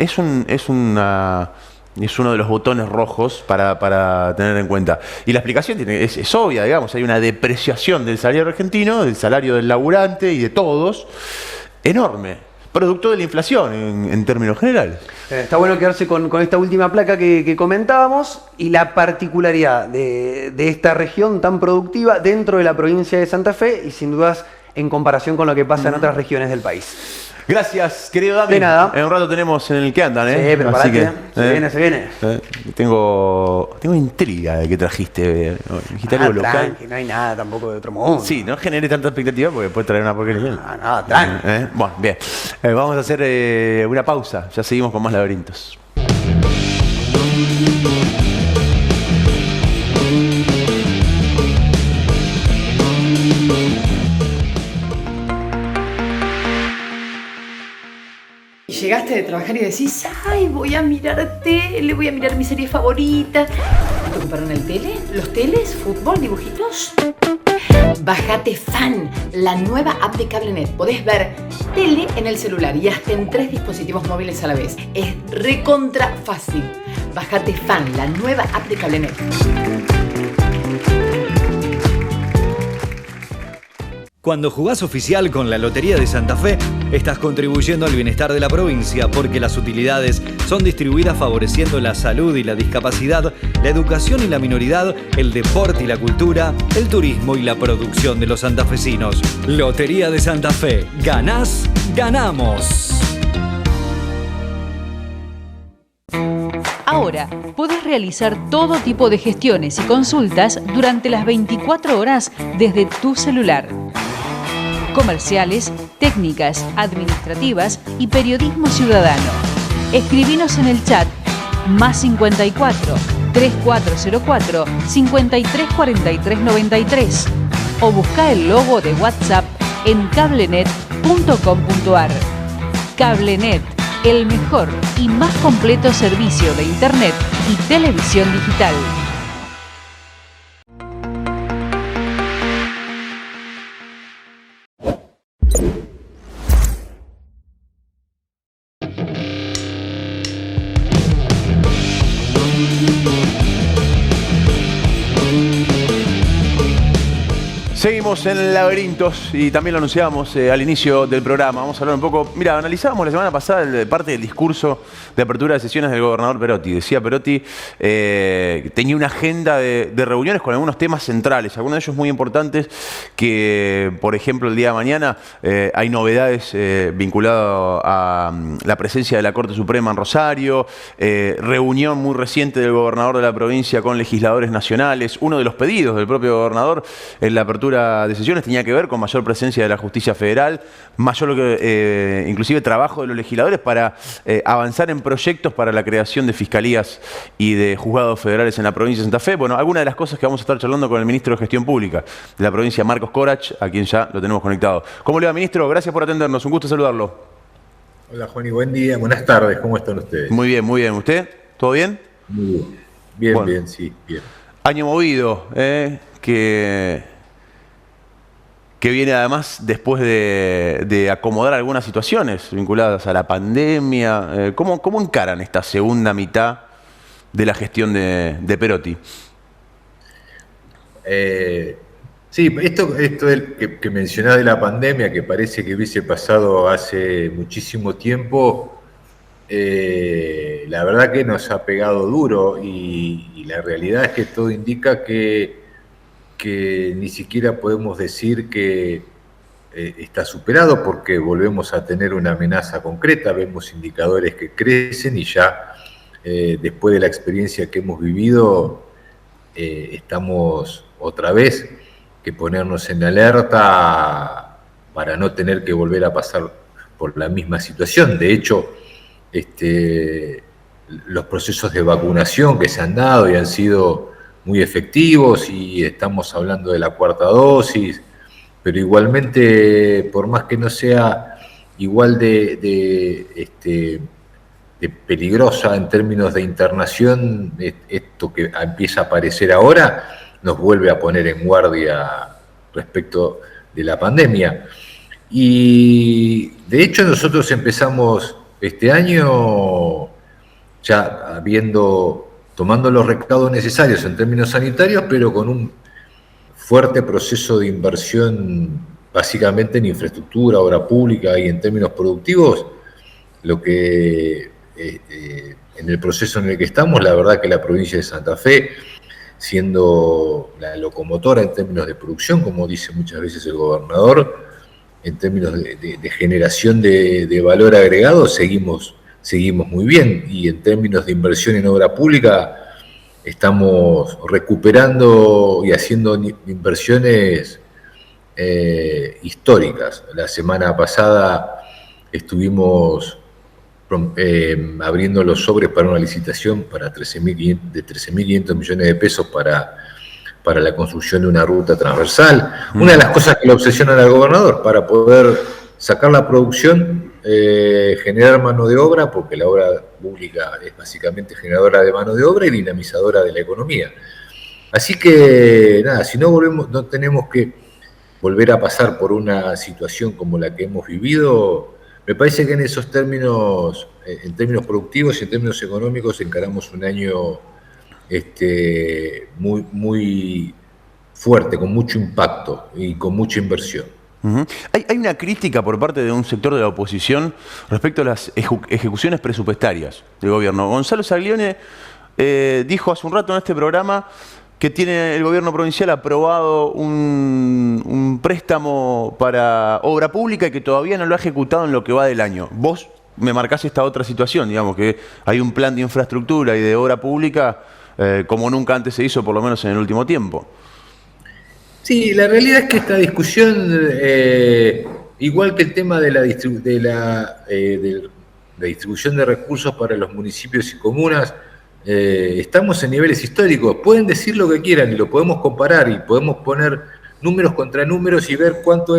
de los botones rojos para tener en cuenta. Y la explicación es obvia, digamos. Hay una depreciación del salario argentino, del salario del laburante y de todos, enorme. Producto de la inflación en términos generales. Está bueno quedarse con esta última placa que comentábamos y la particularidad de esta región tan productiva dentro de la provincia de Santa Fe y sin dudas en comparación con lo que pasa en otras regiones del país. Gracias, querido Dami. De nada. En un rato tenemos en el que andan, ¿eh? Sí, preparate. Así que, se viene. Tengo intriga de que trajiste. Dijiste algo local. Tranqui, no hay nada tampoco de otro mundo. Sí, no genere tanta expectativa porque puede traer una porquería. No, tranqui. Bueno, bien. Vamos a hacer una pausa. Ya seguimos con más laberintos. Llegaste de trabajar y decís, ay, voy a mirar tele, voy a mirar mi serie favorita. ¿Te compraron el tele? ¿Los teles? ¿Fútbol? ¿Dibujitos? Bájate Fan, la nueva app de Cablenet. Podés ver tele en el celular y hasta en 3 dispositivos móviles a la vez. Es recontra fácil. Bájate Fan, la nueva app de Cablenet. Cuando jugás oficial con la Lotería de Santa Fe, estás contribuyendo al bienestar de la provincia porque las utilidades son distribuidas favoreciendo la salud y la discapacidad, la educación y la minoridad, el deporte y la cultura, el turismo y la producción de los santafesinos. Lotería de Santa Fe. Ganás, ganamos. Ahora, podés realizar todo tipo de gestiones y consultas durante las 24 horas desde tu celular. Comerciales, técnicas, administrativas y periodismo ciudadano. Escribinos en el chat +54 3404 534393 o busca el logo de WhatsApp en cablenet.com.ar. Cablenet, el mejor y más completo servicio de Internet y televisión digital. Seguimos en Laberintos y también lo anunciábamos al inicio del programa. Vamos a hablar un poco. Mira, analizábamos la semana pasada parte del discurso de apertura de sesiones del gobernador Perotti. Decía Perotti que tenía una agenda de reuniones con algunos temas centrales, algunos de ellos muy importantes, que por ejemplo el día de mañana hay novedades vinculadas a la presencia de la Corte Suprema en Rosario, reunión muy reciente del gobernador de la provincia con legisladores nacionales. Uno de los pedidos del propio gobernador en la apertura de sesiones tenía que ver con mayor presencia de la justicia federal, mayor inclusive trabajo de los legisladores para avanzar en proyectos para la creación de fiscalías y de juzgados federales en la provincia de Santa Fe. Bueno, algunas de las cosas que vamos a estar charlando con el ministro de Gestión Pública de la provincia, Marcos Corach, a quien ya lo tenemos conectado. ¿Cómo le va, ministro? Gracias por atendernos, un gusto saludarlo. Hola, Juan, y buen día, buenas tardes, ¿cómo están ustedes? Muy bien, muy bien. ¿Usted? ¿Todo bien? Muy bien, bien, bueno, bien, sí, bien. Año movido, que viene además después de acomodar algunas situaciones vinculadas a la pandemia. ¿Cómo encaran esta segunda mitad de la gestión de Perotti? Sí, esto que mencionaba de la pandemia, que parece que hubiese pasado hace muchísimo tiempo, la verdad que nos ha pegado duro y la realidad es que todo indica que ni siquiera podemos decir que está superado, porque volvemos a tener una amenaza concreta, vemos indicadores que crecen y ya después de la experiencia que hemos vivido estamos otra vez que ponernos en alerta para no tener que volver a pasar por la misma situación. De hecho, los procesos de vacunación que se han dado y han sido muy efectivos, y estamos hablando de la cuarta dosis, pero igualmente, por más que no sea igual de peligrosa en términos de internación, esto que empieza a aparecer ahora nos vuelve a poner en guardia respecto de la pandemia. Y de hecho nosotros empezamos este año ya tomando los recaudos necesarios en términos sanitarios, pero con un fuerte proceso de inversión básicamente en infraestructura, obra pública y en términos productivos, lo que en el proceso en el que estamos, la verdad que la provincia de Santa Fe, siendo la locomotora en términos de producción, como dice muchas veces el gobernador, en términos de generación de valor agregado, seguimos muy bien, y en términos de inversión en obra pública estamos recuperando y haciendo inversiones históricas. La semana pasada estuvimos abriendo los sobres para una licitación de 13.500 millones de pesos para la construcción de una ruta transversal. Una de las cosas que le obsesionan al gobernador, para poder sacar la producción, generar mano de obra, porque la obra pública es básicamente generadora de mano de obra y dinamizadora de la economía. Así que nada, si no tenemos que volver a pasar por una situación como la que hemos vivido, me parece que en esos términos, en términos productivos y en términos económicos, encaramos un año muy, muy fuerte, con mucho impacto y con mucha inversión. Hay una crítica por parte de un sector de la oposición respecto a las ejecuciones presupuestarias del gobierno. Gonzalo Saglione dijo hace un rato en este programa que tiene el gobierno provincial aprobado un préstamo para obra pública y que todavía no lo ha ejecutado en lo que va del año. Vos me marcás esta otra situación, digamos, que hay un plan de infraestructura y de obra pública como nunca antes se hizo, por lo menos en el último tiempo. Sí, la realidad es que esta discusión, igual que el tema de la distribución de recursos para los municipios y comunas, estamos en niveles históricos. Pueden decir lo que quieran y lo podemos comparar y podemos poner números contra números y ver cuánto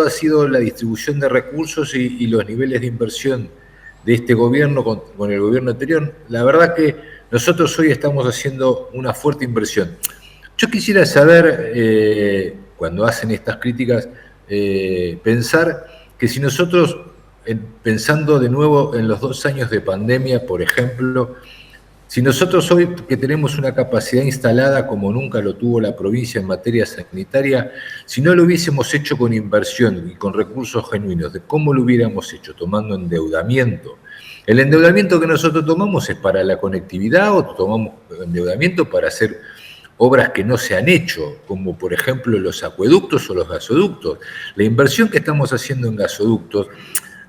ha sido la distribución de recursos y los niveles de inversión de este gobierno con el gobierno anterior. La verdad que nosotros hoy estamos haciendo una fuerte inversión. Yo quisiera saber, cuando hacen estas críticas, pensar que si nosotros, pensando de nuevo en los 2 años de pandemia, por ejemplo, Si nosotros hoy que tenemos una capacidad instalada como nunca lo tuvo la provincia en materia sanitaria, si no lo hubiésemos hecho con inversión y con recursos genuinos, ¿de cómo lo hubiéramos hecho? Tomando endeudamiento. El endeudamiento que nosotros tomamos es para la conectividad o tomamos endeudamiento para hacer obras que no se han hecho, como por ejemplo los acueductos o los gasoductos. La inversión que estamos haciendo en gasoductos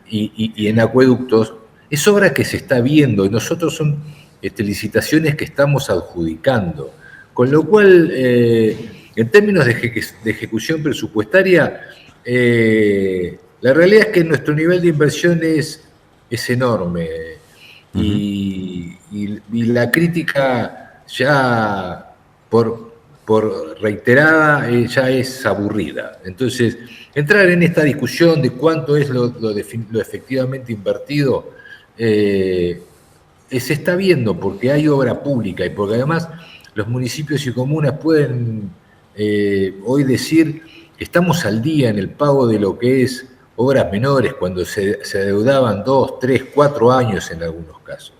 y en acueductos es obra que se está viendo y nosotros son licitaciones que estamos adjudicando. Con lo cual, en términos de ejecución presupuestaria, la realidad es que nuestro nivel de inversión es enorme y la crítica ya por reiterada ya es aburrida. Entonces, entrar en esta discusión de cuánto es lo efectivamente invertido se está viendo porque hay obra pública y porque además los municipios y comunas pueden hoy decir que estamos al día en el pago de lo que es obras menores cuando se adeudaban 2, 3, 4 años en algunos casos.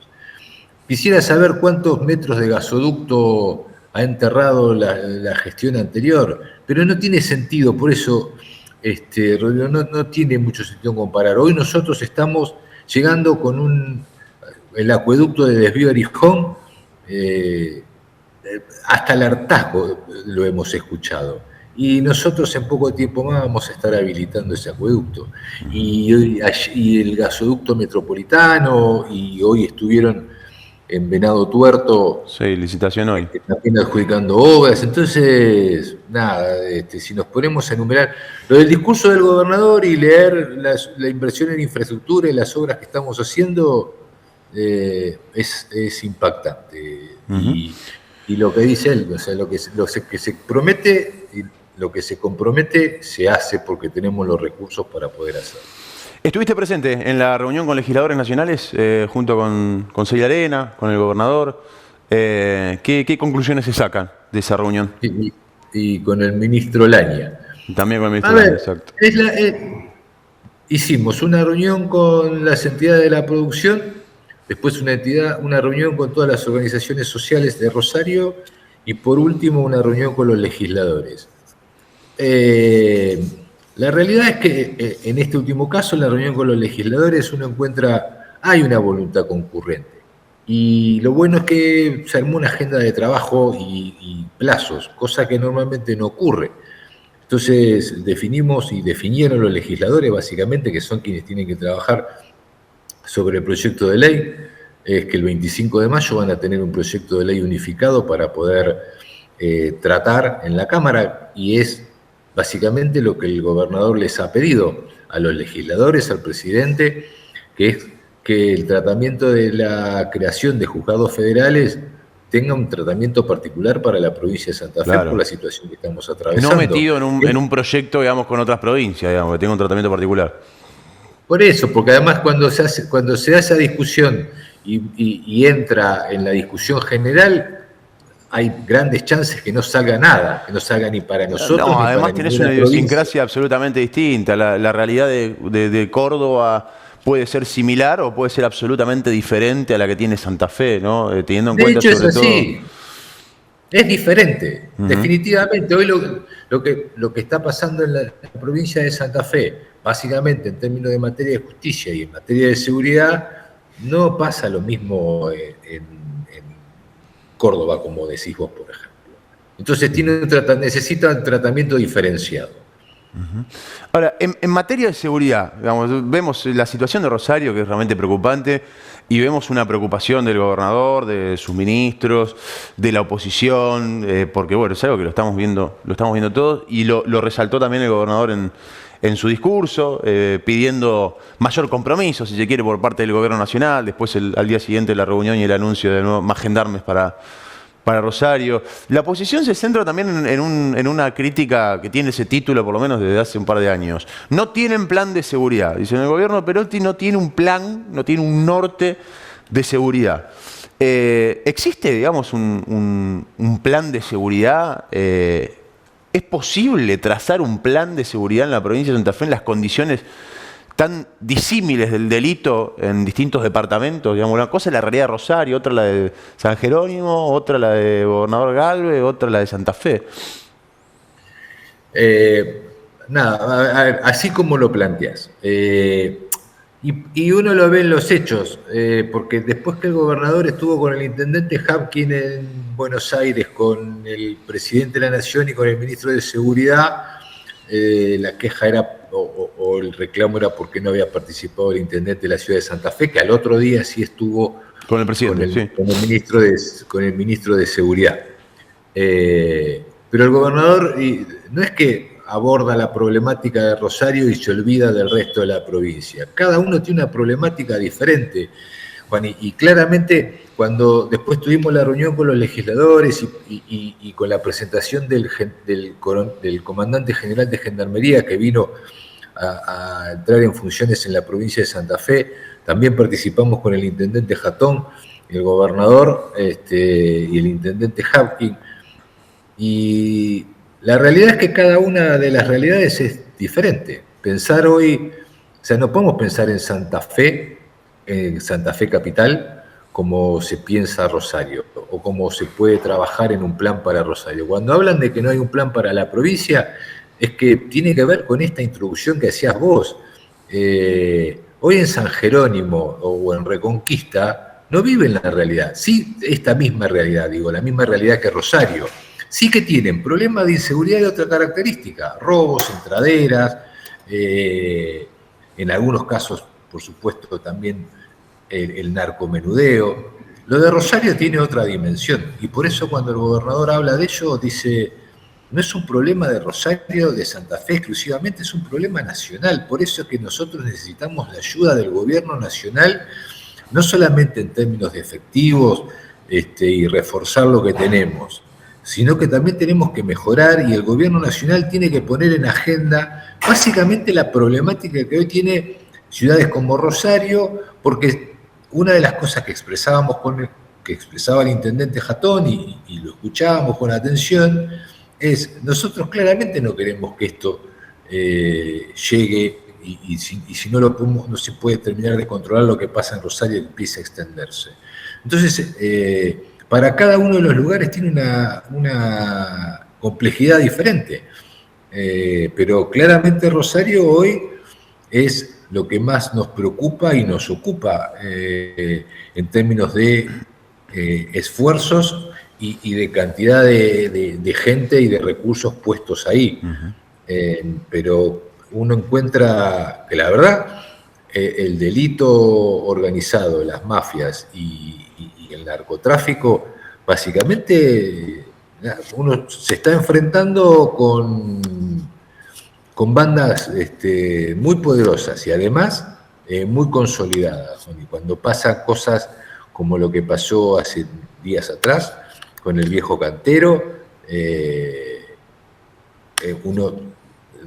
Quisiera saber cuántos metros de gasoducto ha enterrado la gestión anterior, pero no tiene sentido, por eso Rodrigo, no tiene mucho sentido comparar. Hoy nosotros estamos llegando con el acueducto de desvío Arijón, hasta el hartazgo lo hemos escuchado. Y nosotros en poco tiempo más vamos a estar habilitando ese acueducto. Y el gasoducto metropolitano, y hoy estuvieron en Venado Tuerto. Sí, licitación hoy. También adjudicando obras. Entonces, nada, si nos ponemos a enumerar lo del discurso del gobernador y leer la inversión en infraestructura y las obras que estamos haciendo, es impactante. Y lo que dice él, o sea, lo que se promete y lo que se compromete se hace porque tenemos los recursos para poder hacerlo. ¿Estuviste presente en la reunión con legisladores nacionales junto con Celia Arena, con el gobernador? ¿Qué conclusiones se sacan de esa reunión? Y con el ministro Laña. También con el ministro Laña, exacto. Hicimos una reunión con las entidades de la producción, después una reunión con todas las organizaciones sociales de Rosario y por último una reunión con los legisladores. La realidad es que en este último caso, en la reunión con los legisladores, hay una voluntad concurrente. Y lo bueno es que se armó una agenda de trabajo y plazos, cosa que normalmente no ocurre. Entonces definieron los legisladores, básicamente, que son quienes tienen que trabajar sobre el proyecto de ley, es que el 25 de mayo van a tener un proyecto de ley unificado para poder tratar en la Cámara, y es básicamente lo que el gobernador les ha pedido a los legisladores, al presidente, que es que el tratamiento de la creación de juzgados federales tenga un tratamiento particular para la provincia de Santa Fe, por la situación que estamos atravesando. No metido en un proyecto, digamos, con otras provincias, digamos, que tenga un tratamiento particular. Por eso, porque además cuando se da esa discusión y entra en la discusión general, hay grandes chances que no salga nada, que no salga ni para nosotros ni además para tenés ninguna una provincia. idiosincrasia absolutamente distinta. La realidad de Córdoba puede ser similar o puede ser absolutamente diferente a la que tiene Santa Fe, ¿no? Teniendo en cuenta hecho, sobre es así. Es diferente, definitivamente. Hoy lo que está pasando en la provincia de Santa Fe, básicamente en términos de materia de justicia y en materia de seguridad, no pasa lo mismo en Córdoba, como decís vos, por ejemplo. Entonces necesita un tratamiento diferenciado. Ahora, en materia de seguridad, digamos, vemos la situación de Rosario, que es realmente preocupante, y vemos una preocupación del gobernador, de sus ministros, de la oposición, porque bueno, es algo que lo estamos viendo todos, y lo resaltó también el gobernador en su discurso, pidiendo mayor compromiso, si se quiere, por parte del gobierno nacional. Después, al día siguiente, la reunión y el anuncio de nuevo, más gendarmes para Rosario. La oposición se centra también en una crítica que tiene ese título, por lo menos desde hace un par de años. No tienen plan de seguridad. Dicen, el gobierno de Perotti no tiene un plan, no tiene un norte de seguridad. ¿Existe, digamos, un plan de seguridad? ¿Es posible trazar un plan de seguridad en la provincia de Santa Fe en las condiciones tan disímiles del delito en distintos departamentos. Digamos, una cosa es la realidad de Rosario, otra la de San Jerónimo, otra la de Gobernador Galvez, otra la de Santa Fe. Nada, a ver, así como lo planteas. Y uno lo ve en los hechos, porque después que el gobernador estuvo con el intendente Hapkin en Buenos Aires, con el presidente de la Nación y con el ministro de Seguridad, la queja era, o el reclamo era porque no había participado el intendente de la ciudad de Santa Fe, que al otro día sí estuvo con el presidente, con el ministro de Seguridad. Pero el gobernador no es que aborda la problemática de Rosario y se olvida del resto de la provincia. Cada uno tiene una problemática diferente, Juan, y claramente cuando después tuvimos la reunión con los legisladores y con la presentación del comandante general de Gendarmería que vino a entrar en funciones en la provincia de Santa Fe, también participamos con el intendente Jatón, el gobernador y el intendente Hapkin, y la realidad es que cada una de las realidades es diferente. Pensar hoy, o sea, no podemos pensar en Santa Fe capital, como se piensa Rosario, o como se puede trabajar en un plan para Rosario. Cuando hablan de que no hay un plan para la provincia, es que tiene que ver con esta introducción que hacías vos. Hoy en San Jerónimo o en Reconquista no viven la realidad. Sí, esta misma realidad, digo, la misma realidad que Rosario. Sí que tienen problemas de inseguridad de otra característica, robos, entraderas, en algunos casos, por supuesto, también el narcomenudeo. Lo de Rosario tiene otra dimensión, y por eso cuando el gobernador habla de ello, dice, no es un problema de Rosario, de Santa Fe exclusivamente, es un problema nacional. Por eso es que nosotros necesitamos la ayuda del gobierno nacional, no solamente en términos de efectivos y reforzar lo que tenemos, sino que también tenemos que mejorar, y el gobierno nacional tiene que poner en agenda básicamente la problemática que hoy tiene ciudades como Rosario, porque una de las cosas que que expresaba el intendente Jatón, y lo escuchábamos con atención, es nosotros claramente no queremos que esto llegue, y si no lo podemos, no se puede terminar de controlar lo que pasa en Rosario y empieza a extenderse. Entonces, para cada uno de los lugares tiene una complejidad diferente, pero claramente Rosario hoy es lo que más nos preocupa y nos ocupa en términos de esfuerzos y de cantidad de gente y de recursos puestos ahí. Pero uno encuentra que la verdad el delito organizado, las mafias y el narcotráfico, básicamente uno se está enfrentando con bandas muy poderosas y además muy consolidadas. Y cuando pasan cosas como lo que pasó hace días atrás con el viejo cantero, uno,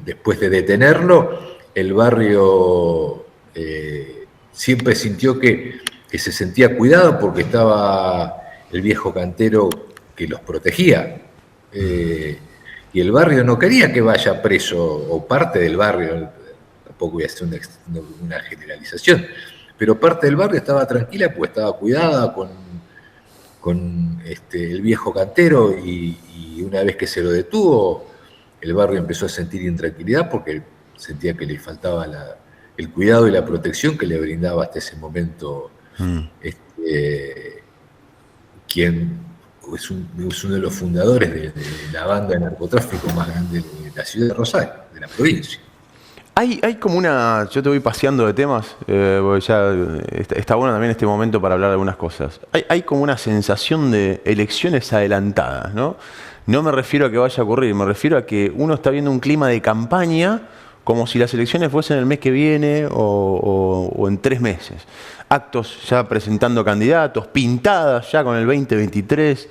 después de detenerlo, el barrio siempre sintió que se sentía cuidado porque estaba el viejo cantero que los protegía. Y el barrio no quería que vaya preso, o parte del barrio, tampoco voy a hacer una generalización, pero parte del barrio estaba tranquila porque estaba cuidada con el viejo cantero, y una vez que se lo detuvo, el barrio empezó a sentir intranquilidad porque sentía que le faltaba el cuidado y la protección que le brindaba hasta ese momento quien es uno de los fundadores de la banda de narcotráfico más grande de la ciudad de Rosario, de la provincia. Hay como una... Yo te voy paseando de temas, porque ya está bueno también este momento para hablar de algunas cosas. Hay como una sensación de elecciones adelantadas, ¿no? No me refiero a que vaya a ocurrir, me refiero a que uno está viendo un clima de campaña como si las elecciones fuesen el mes que viene o en 3 meses. Actos ya presentando candidatos, pintadas ya con el 2023.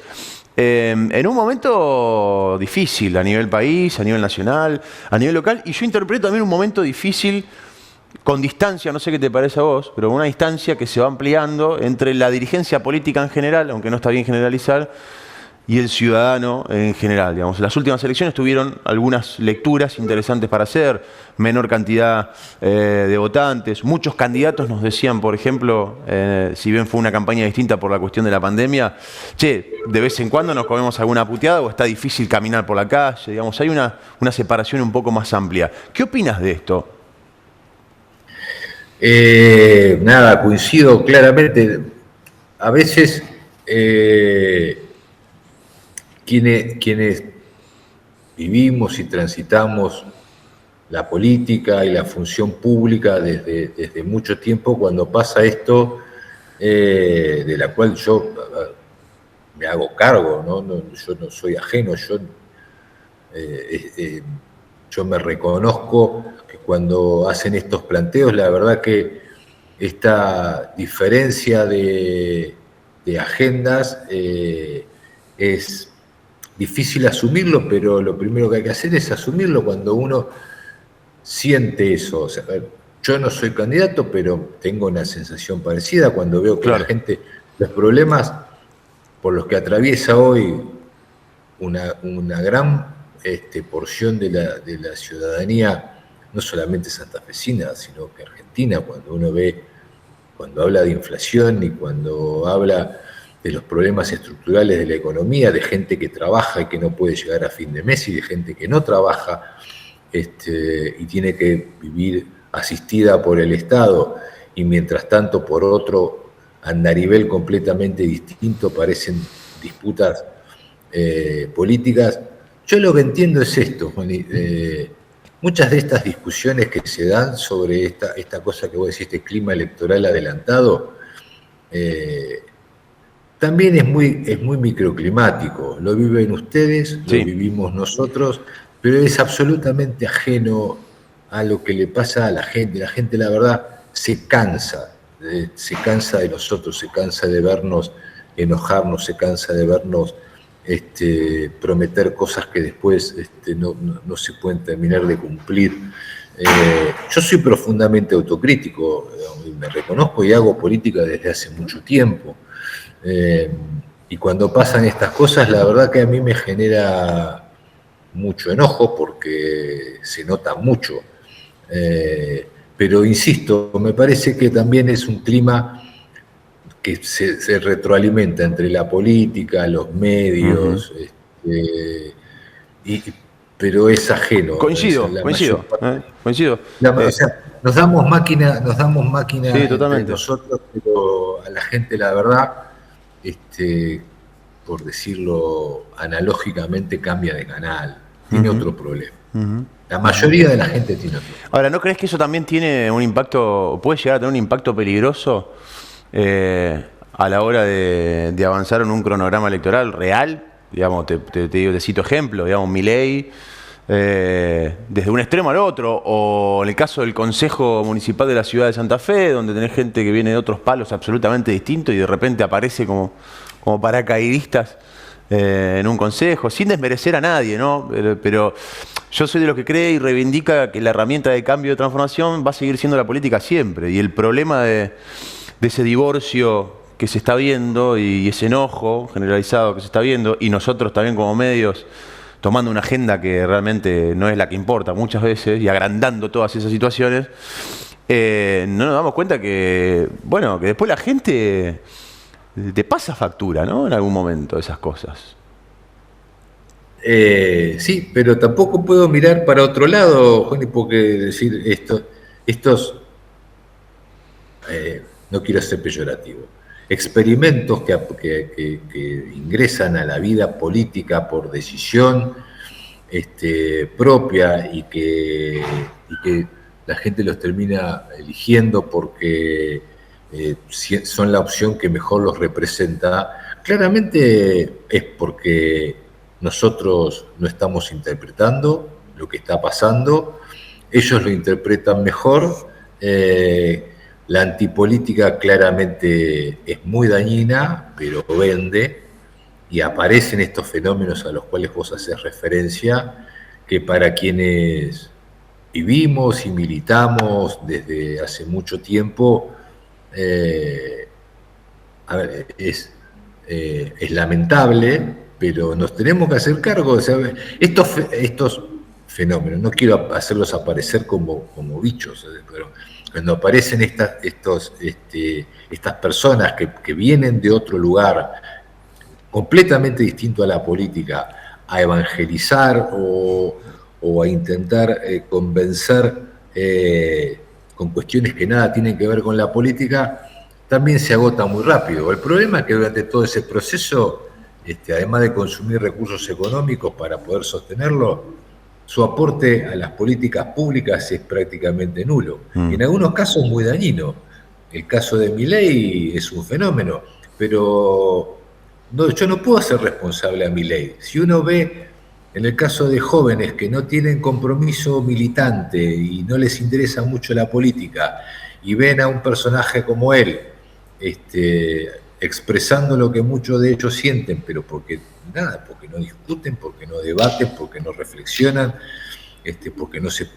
En un momento difícil a nivel país, a nivel nacional, a nivel local, y yo interpreto también un momento difícil con distancia, no sé qué te parece a vos, pero una distancia que se va ampliando entre la dirigencia política en general, aunque no está bien generalizar, y el ciudadano en general. Digamos. En las últimas elecciones tuvieron algunas lecturas interesantes para hacer, menor cantidad de votantes. Muchos candidatos nos decían, por ejemplo, si bien fue una campaña distinta por la cuestión de la pandemia, che, de vez en cuando nos comemos alguna puteada o está difícil caminar por la calle. Digamos, hay una separación un poco más amplia. ¿Qué opinas de esto? Nada, coincido claramente. A veces quienes vivimos y transitamos la política y la función pública desde mucho tiempo, cuando pasa esto, de la cual yo me hago cargo, yo no soy ajeno, yo me reconozco que cuando hacen estos planteos, la verdad que esta diferencia de agendas es difícil asumirlo, pero lo primero que hay que hacer es asumirlo cuando uno siente eso. O sea, yo no soy candidato, pero tengo una sensación parecida cuando veo que la gente, los problemas por los que atraviesa hoy una gran porción de la ciudadanía, no solamente santafesina, sino que argentina, cuando habla de inflación y cuando habla de los problemas estructurales de la economía, de gente que trabaja y que no puede llegar a fin de mes, y de gente que no trabaja y tiene que vivir asistida por el Estado, y mientras tanto por otro andarivel completamente distinto parecen disputas políticas. Yo lo que entiendo es esto, Juan, muchas de estas discusiones que se dan sobre esta cosa que vos decís, este clima electoral adelantado, también es muy microclimático. Lo viven ustedes, lo vivimos nosotros, pero es absolutamente ajeno a lo que le pasa a la gente. La gente, la verdad, se cansa de nosotros, se cansa de vernos enojarnos, se cansa de vernos prometer cosas que después no se pueden terminar de cumplir. Yo soy profundamente autocrítico, me reconozco y hago política desde hace mucho tiempo. Y cuando pasan estas cosas, la verdad que a mí me genera mucho enojo porque se nota mucho. Pero insisto, me parece que también es un clima que se retroalimenta entre la política, los medios, pero es ajeno. Coincido. O sea, nos damos máquina sí, entre nosotros, pero a la gente, la verdad, por decirlo analógicamente, cambia de canal, tiene otro problema. La mayoría de la gente tiene otro problema. Ahora, ¿no crees que eso también tiene un impacto, puede llegar a tener un impacto peligroso a la hora de avanzar en un cronograma electoral real? Digamos, te cito ejemplo, digamos, Milei, desde un extremo al otro, o en el caso del Consejo Municipal de la Ciudad de Santa Fe, donde tenés gente que viene de otros palos absolutamente distintos y de repente aparece como paracaidistas en un consejo, sin desmerecer a nadie, ¿no? Pero yo soy de los que cree y reivindica que la herramienta de cambio y de transformación va a seguir siendo la política siempre, y el problema de ese divorcio que se está viendo y ese enojo generalizado que se está viendo, y nosotros también como medios tomando una agenda que realmente no es la que importa muchas veces y agrandando todas esas situaciones, no nos damos cuenta que después la gente te pasa factura, ¿no? En algún momento esas cosas. Sí, pero tampoco puedo mirar para otro lado, Juan, porque decir estos no quiero ser peyorativo, experimentos que ingresan a la vida política por decisión propia y que la gente los termina eligiendo porque son la opción que mejor los representa, claramente es porque nosotros no estamos interpretando lo que está pasando, ellos lo interpretan mejor. La antipolítica claramente es muy dañina, pero vende, y aparecen estos fenómenos a los cuales vos haces referencia, que para quienes vivimos y militamos desde hace mucho tiempo, es lamentable, pero nos tenemos que hacer cargo. O sea, estos fenómenos, no quiero hacerlos aparecer como bichos, pero cuando aparecen estas personas que vienen de otro lugar completamente distinto a la política, a evangelizar o a intentar convencer con cuestiones que nada tienen que ver con la política, también se agota muy rápido. El problema es que durante todo ese proceso, además de consumir recursos económicos para poder sostenerlo, su aporte a las políticas públicas es prácticamente nulo. Y en algunos casos muy dañino. El caso de Milei es un fenómeno, pero yo no puedo hacer responsable a Milei. Si uno ve en el caso de jóvenes que no tienen compromiso militante y no les interesa mucho la política, y ven a un personaje como él expresando lo que muchos de ellos sienten, pero porque no discuten, porque no debaten, porque no reflexionan, porque no se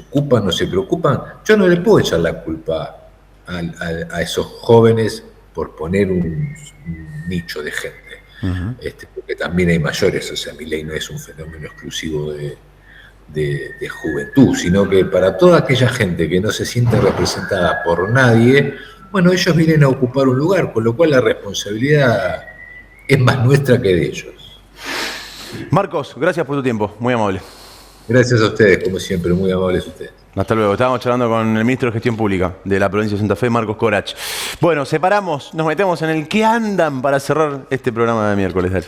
ocupan, no se preocupan, yo no le puedo echar la culpa a esos jóvenes por poner un nicho de gente. Porque también hay mayores, o sea, Milei no es un fenómeno exclusivo de juventud, sino que para toda aquella gente que no se siente representada por nadie, bueno, ellos vienen a ocupar un lugar, con lo cual la responsabilidad es más nuestra que de ellos. Marcos, gracias por tu tiempo, muy amable. Gracias a ustedes, como siempre, muy amables ustedes. Hasta luego. Estábamos charlando con el ministro de Gestión Pública de la provincia de Santa Fe, Marcos Corach. Bueno, separamos, nos metemos en el ¿Qué andan? Para cerrar este programa de miércoles. Dale.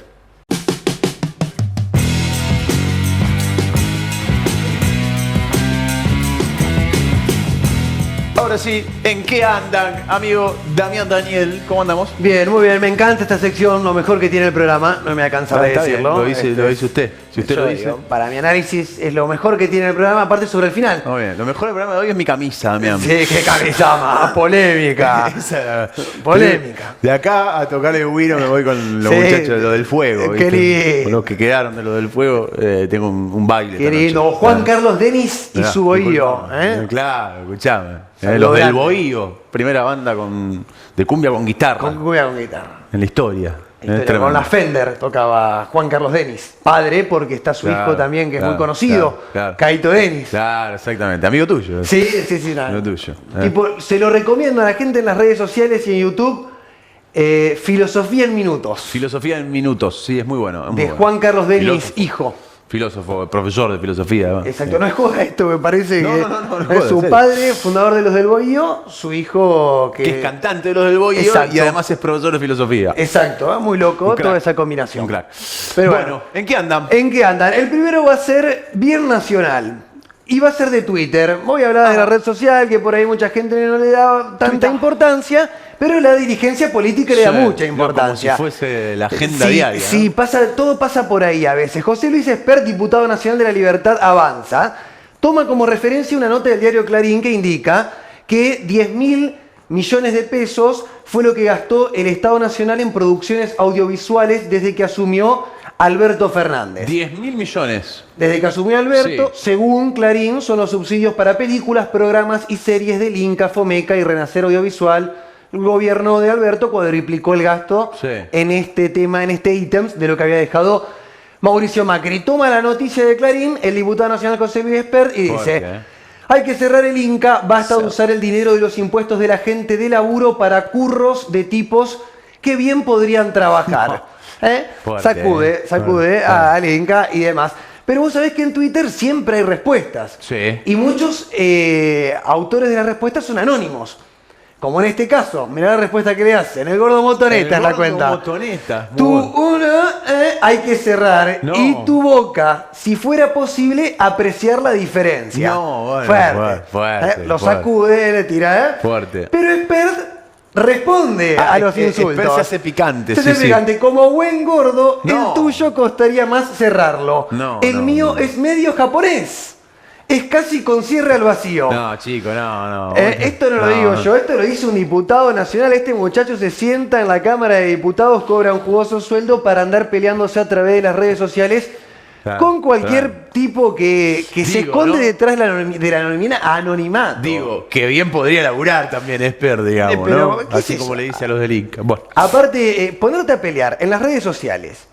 Ahora sí, ¿en qué andan, amigo Damián Daniel? ¿Cómo andamos? Bien, muy bien. Me encanta esta sección, lo mejor que tiene el programa. No me alcanza a decirlo. Bien, lo dice usted. Si usted lo dice. Digo, para mi análisis es lo mejor que tiene el programa, aparte sobre el final. Muy bien. Lo mejor del programa de hoy es mi camisa, Damián. Sí, qué camisa más polémica. Polémica. De acá a tocarle Wino me voy con los muchachos de lo del fuego. Qué lindo. Con los que quedaron de lo del fuego, tengo un baile. Qué lindo. Juan Carlos Denis y su bohío. Claro, escuchame. Los del Bohío, primera banda de cumbia con guitarra. Con cumbia con guitarra. En la historia. Con la Fender tocaba Juan Carlos Denis. Padre, porque está su hijo también, que es muy conocido. Caito Denis. Claro, exactamente. Amigo tuyo. Sí. Amigo tuyo. Tipo, se lo recomiendo a la gente en las redes sociales y en YouTube. Filosofía en Minutos. Filosofía en Minutos, sí, es muy bueno. Es muy bueno. Juan Carlos Denis, hijo. Filósofo, profesor de filosofía. Además. Exacto, no es joda esto, me parece que es su padre, fundador de los del Bohío, su hijo que es cantante de los del Bohío y además es profesor de filosofía. Exacto, muy loco toda esa combinación. Un crack. Pero bueno, ¿en qué andan? El primero va a ser Bien Nacional. Y va a ser de Twitter. Voy a hablar de la red social, que por ahí mucha gente no le da tanta importancia, pero la dirigencia política le da mucha importancia. Como si fuese la agenda diaria. Sí, todo pasa por ahí a veces. José Luis Espert, diputado nacional de la Libertad Avanza, toma como referencia una nota del diario Clarín que indica que 10.000 millones de pesos fue lo que gastó el Estado Nacional en producciones audiovisuales desde que asumió Alberto Fernández. 10.000 millones. Desde que asumió Alberto, según Clarín, son los subsidios para películas, programas y series del Inca, Fomeca y Renacer Audiovisual. El gobierno de Alberto cuadriplicó el gasto en este tema, en este ítem, de lo que había dejado Mauricio Macri. Toma la noticia de Clarín, el diputado nacional José Luis Espert, y dice: hay que cerrar el Inca, basta de usar el dinero de los impuestos de la gente de laburo para curros de tipos que bien podrían trabajar. Sacude al Inca y demás. Pero vos sabés que en Twitter siempre hay respuestas. Sí. Y muchos autores de las respuestas son anónimos. Como en este caso, mirá la respuesta que le hacen. El gordo Motoneta es la cuenta. Motoneta. Hay que cerrar. No. Y tu boca, si fuera posible, apreciar la diferencia. No, bueno, fuerte. Lo sacude, le tira, Fuerte. Pero Espert responde a los insultos. Espert se hace picante. Se hace picante. Como buen gordo, el tuyo costaría más cerrarlo. El mío es medio japonés. Es casi con cierre al vacío. No, chico, no. Esto no lo digo yo, esto lo hizo un diputado nacional. Este muchacho se sienta en la Cámara de Diputados, cobra un jugoso sueldo para andar peleándose a través de las redes sociales con cualquier tipo que se esconde detrás del anonimato. Digo, que bien podría laburar también Espert, digamos, ¿no? Así como le dice a los del Inca. Bueno. Aparte, ponerte a pelear en las redes sociales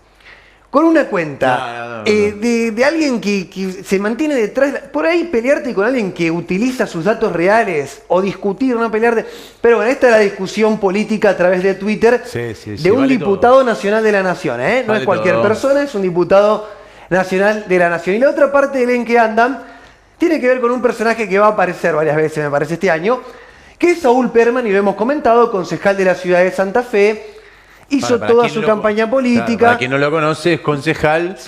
con una cuenta de alguien que se mantiene detrás, por ahí pelearte con alguien que utiliza sus datos reales o discutir, no pelearte. Pero bueno, esta es la discusión política a través de Twitter de un diputado nacional de la nación, ¿eh? No es cualquier persona, es un diputado nacional de la nación. Y la otra parte del En que andan tiene que ver con un personaje que va a aparecer varias veces, me parece, este año, que es Saúl Perman, y lo hemos comentado, concejal de la ciudad de Santa Fe. Hizo toda su campaña política. Claro, para quien no lo conoce, es concejal.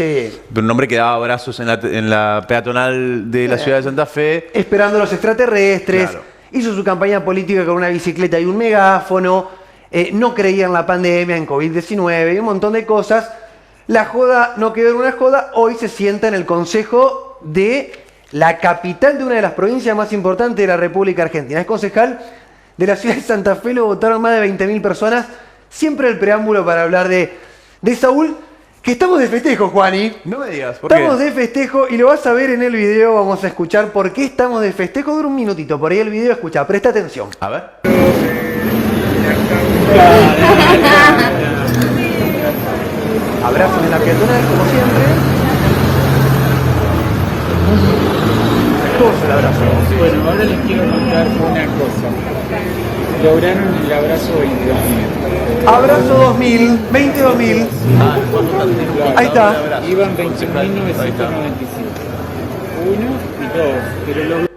Un hombre que daba abrazos en la peatonal de la ciudad de Santa Fe. Esperando a los extraterrestres. Claro. Hizo su campaña política con una bicicleta y un megáfono. No creía en la pandemia, en COVID-19 y un montón de cosas. La joda no quedó en una joda. Hoy se sienta en el consejo de la capital de una de las provincias más importantes de la República Argentina. Es concejal de la ciudad de Santa Fe. Lo votaron más de 20.000 personas. Siempre el preámbulo para hablar de Saúl, que estamos de festejo, Juani. No me digas, ¿por Estamos qué? de festejo y lo vas a ver en el video, vamos a escuchar por qué estamos de festejo. Dura un minutito, por ahí el video, escucha, presta atención. A ver. Abrazos en la peatonal, como siempre. Todos el abrazo. Bueno, ahora les quiero contar una cosa. Lograron el abrazo 22.000. Abrazo 2000, 20.000. Ahí está. Iban 20.995. Uno y dos. Pero los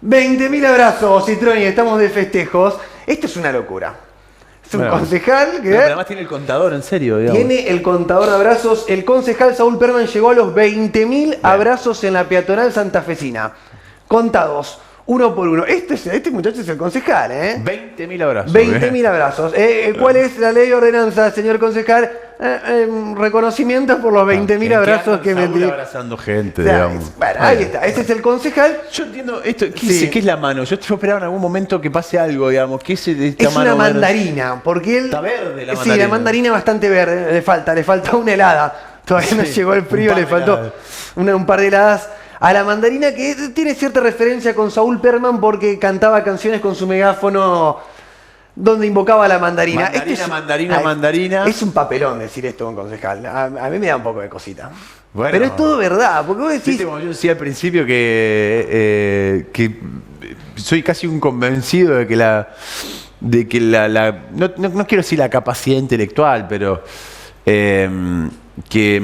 20.000 abrazos, Citroni, estamos de festejos. Esto es una locura. Es un concejal que... pero además tiene el contador, en serio. Digamos. Tiene el contador de abrazos. El concejal Saúl Perman llegó a los 20.000 abrazos en la peatonal santafesina. Contados. Uno por uno. Este muchacho es el concejal, ¿eh? 20.000 abrazos. 20.000 abrazos. ¿Cuál es la ley de ordenanza, señor concejal? Reconocimiento por los 20.000 abrazos que me dio. Abrazando gente, digamos. Bueno, ahí está. Este es el concejal. Yo entiendo esto. ¿Qué es la mano? Yo esperaba en algún momento que pase algo, digamos. ¿Qué es esta es mano? Una mandarina, porque él... Está verde la mandarina. Sí, la mandarina bastante verde. Le falta una helada. Todavía no llegó el frío, le faltó un par de heladas a la mandarina, que tiene cierta referencia con Saúl Perman porque cantaba canciones con su megáfono donde invocaba a la mandarina. Mandarina. Es un papelón decir esto a un concejal. A mí me da un poco de cosita. Bueno, pero es todo verdad, porque vos decís... Como yo decía al principio que soy casi un convencido de que no quiero decir la capacidad intelectual, pero que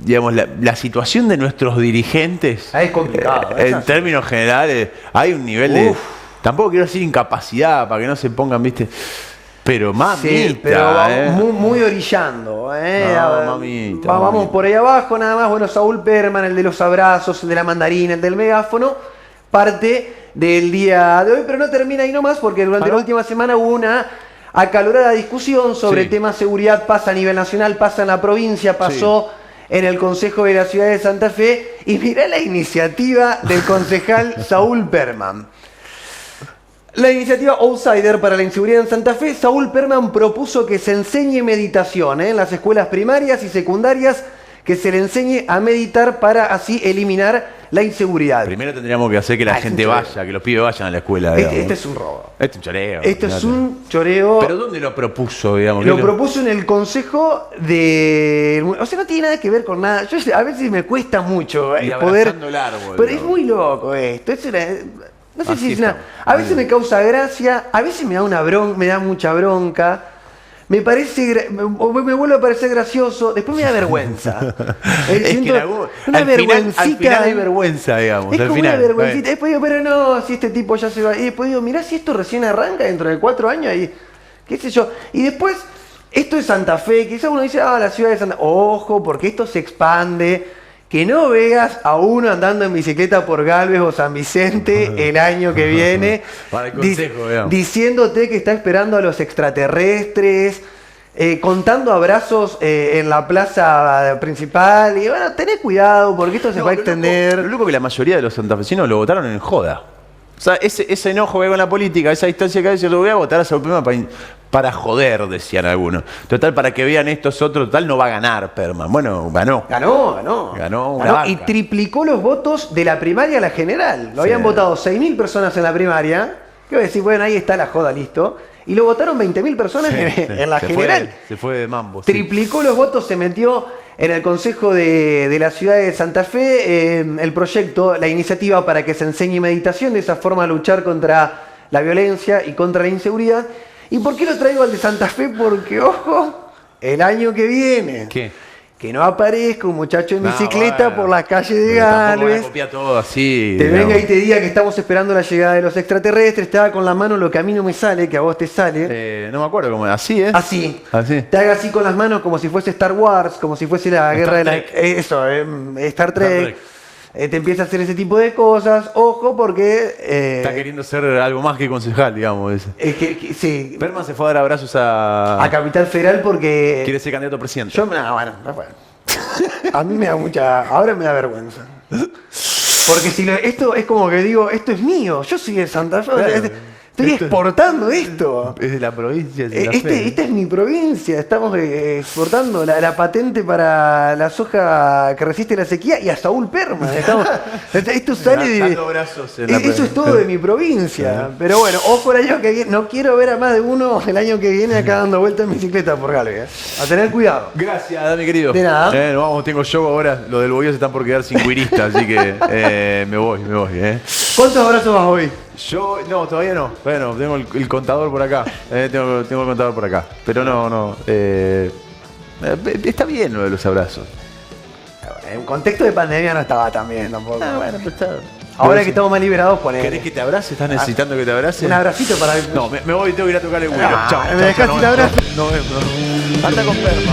digamos la situación de nuestros dirigentes es complicado, en términos generales hay un nivel de, tampoco quiero decir incapacidad para que no se pongan, viste, pero mamita, sí, pero muy orillando, no, mamita, vamos por ahí abajo nada más. Bueno, Saúl Perman, el de los abrazos, el de la mandarina, el del megáfono, parte del día de hoy, pero no termina ahí nomás, porque durante la última semana hubo una acalorada discusión sobre temas de seguridad. Pasa a nivel nacional, pasa en la provincia, pasó en el Consejo de la Ciudad de Santa Fe. Y mirá la iniciativa del concejal Saúl Perman. La iniciativa Outsider para la inseguridad en Santa Fe. Saúl Perman propuso que se enseñe meditación en las escuelas primarias y secundarias, que se le enseñe a meditar para así eliminar la inseguridad. Primero tendríamos que hacer que la gente vaya, que los pibes vayan a la escuela. Este es un robo. Este es un choreo. Esto es un choreo. ¿Pero dónde lo propuso, digamos? Lo propuso en el consejo de... O sea, no tiene nada que ver con nada. Yo a veces me cuesta mucho poder... El árbol, pero es muy loco esto. No sé si es una... A veces me causa gracia, a veces me da mucha bronca. Me vuelve a parecer gracioso, después me da vergüenza. Al final hay vergüenza, digamos. Es como una vergüencita. Después digo, pero no, si este tipo ya se va. Y después digo, mirá si esto recién arranca dentro de 4 años y qué sé yo. Y después, esto es Santa Fe, quizás uno dice, la ciudad de Santa Fe. Ojo, porque esto se expande. Que no veas a uno andando en bicicleta por Galvez o San Vicente el año que viene, para el consejo, diciéndote que está esperando a los extraterrestres, contando abrazos en la plaza principal. Y bueno, tenés cuidado porque esto se va a extender. Lo loco que la mayoría de los santafesinos lo votaron en joda. O sea, ese enojo que hay con la política, esa distancia que hay, yo lo voy a votar a Saúl Perman para joder, decían algunos. Total, para que vean estos otros, total, no va a ganar Perman. Bueno, ganó. Ganó y triplicó los votos de la primaria a la general. Lo habían votado 6.000 personas en la primaria. ¿Qué voy a decir? Bueno, ahí está la joda, listo. Y lo votaron 20.000 personas en la general. Se fue de mambo. Triplicó los votos, se metió en el Consejo de la ciudad de Santa Fe el proyecto, la iniciativa para que se enseñe meditación, de esa forma luchar contra la violencia y contra la inseguridad. ¿Y por qué lo traigo al de Santa Fe? Porque, ojo, el año que viene... ¿Qué? Que no aparezca un muchacho en bicicleta por las calles de Galvez. Copia todo así. Te venga y te diga que estamos esperando la llegada de los extraterrestres, te haga con la mano lo que a mí no me sale, que a vos te sale. No me acuerdo cómo es. Así es. Así. Así. Te haga así con las manos como si fuese Star Wars, como si fuese la guerra de la... Eso, Star Trek. Te empieza a hacer ese tipo de cosas. Ojo, porque... está queriendo ser algo más que concejal, digamos. Sí. Berman se fue a dar abrazos a Capital Federal porque... quiere ser candidato a presidente. Yo, no, bueno. A mí me da mucha... Ahora me da vergüenza. Porque si esto es como que digo, esto es mío. Yo soy de Santa Fe. Claro. Estoy exportando esto. Es de la provincia de Santa Fe. Esta es mi provincia. Estamos exportando la patente para la soja que resiste la sequía y a Saúl Perman. Esto sale de... Eso es todo de mi provincia. Pero bueno, ojo el año que viene. No quiero ver a más de uno el año que viene acá dando vueltas en bicicleta por Galvez. A tener cuidado. Gracias, Dami querido. De nada. Vamos, tengo show ahora. Los del Bohío se están por quedar sin cuirista, así que me voy. ¿Cuántos abrazos vas hoy? Yo, no, todavía no. Bueno, tengo el contador por acá. Tengo el contador por acá. Pero no. Está bien lo de los abrazos. En contexto de pandemia no estaba tan bien tampoco. Bueno, pero está... Ahora que estamos más liberados, ponele. ¿Querés que te abrace? ¿Estás necesitando que te abrace? Un abracito para... No, me voy y tengo que ir a tocar el güiro. Chao. ¿Me dejás sin abrazo? No. Anda con Perma.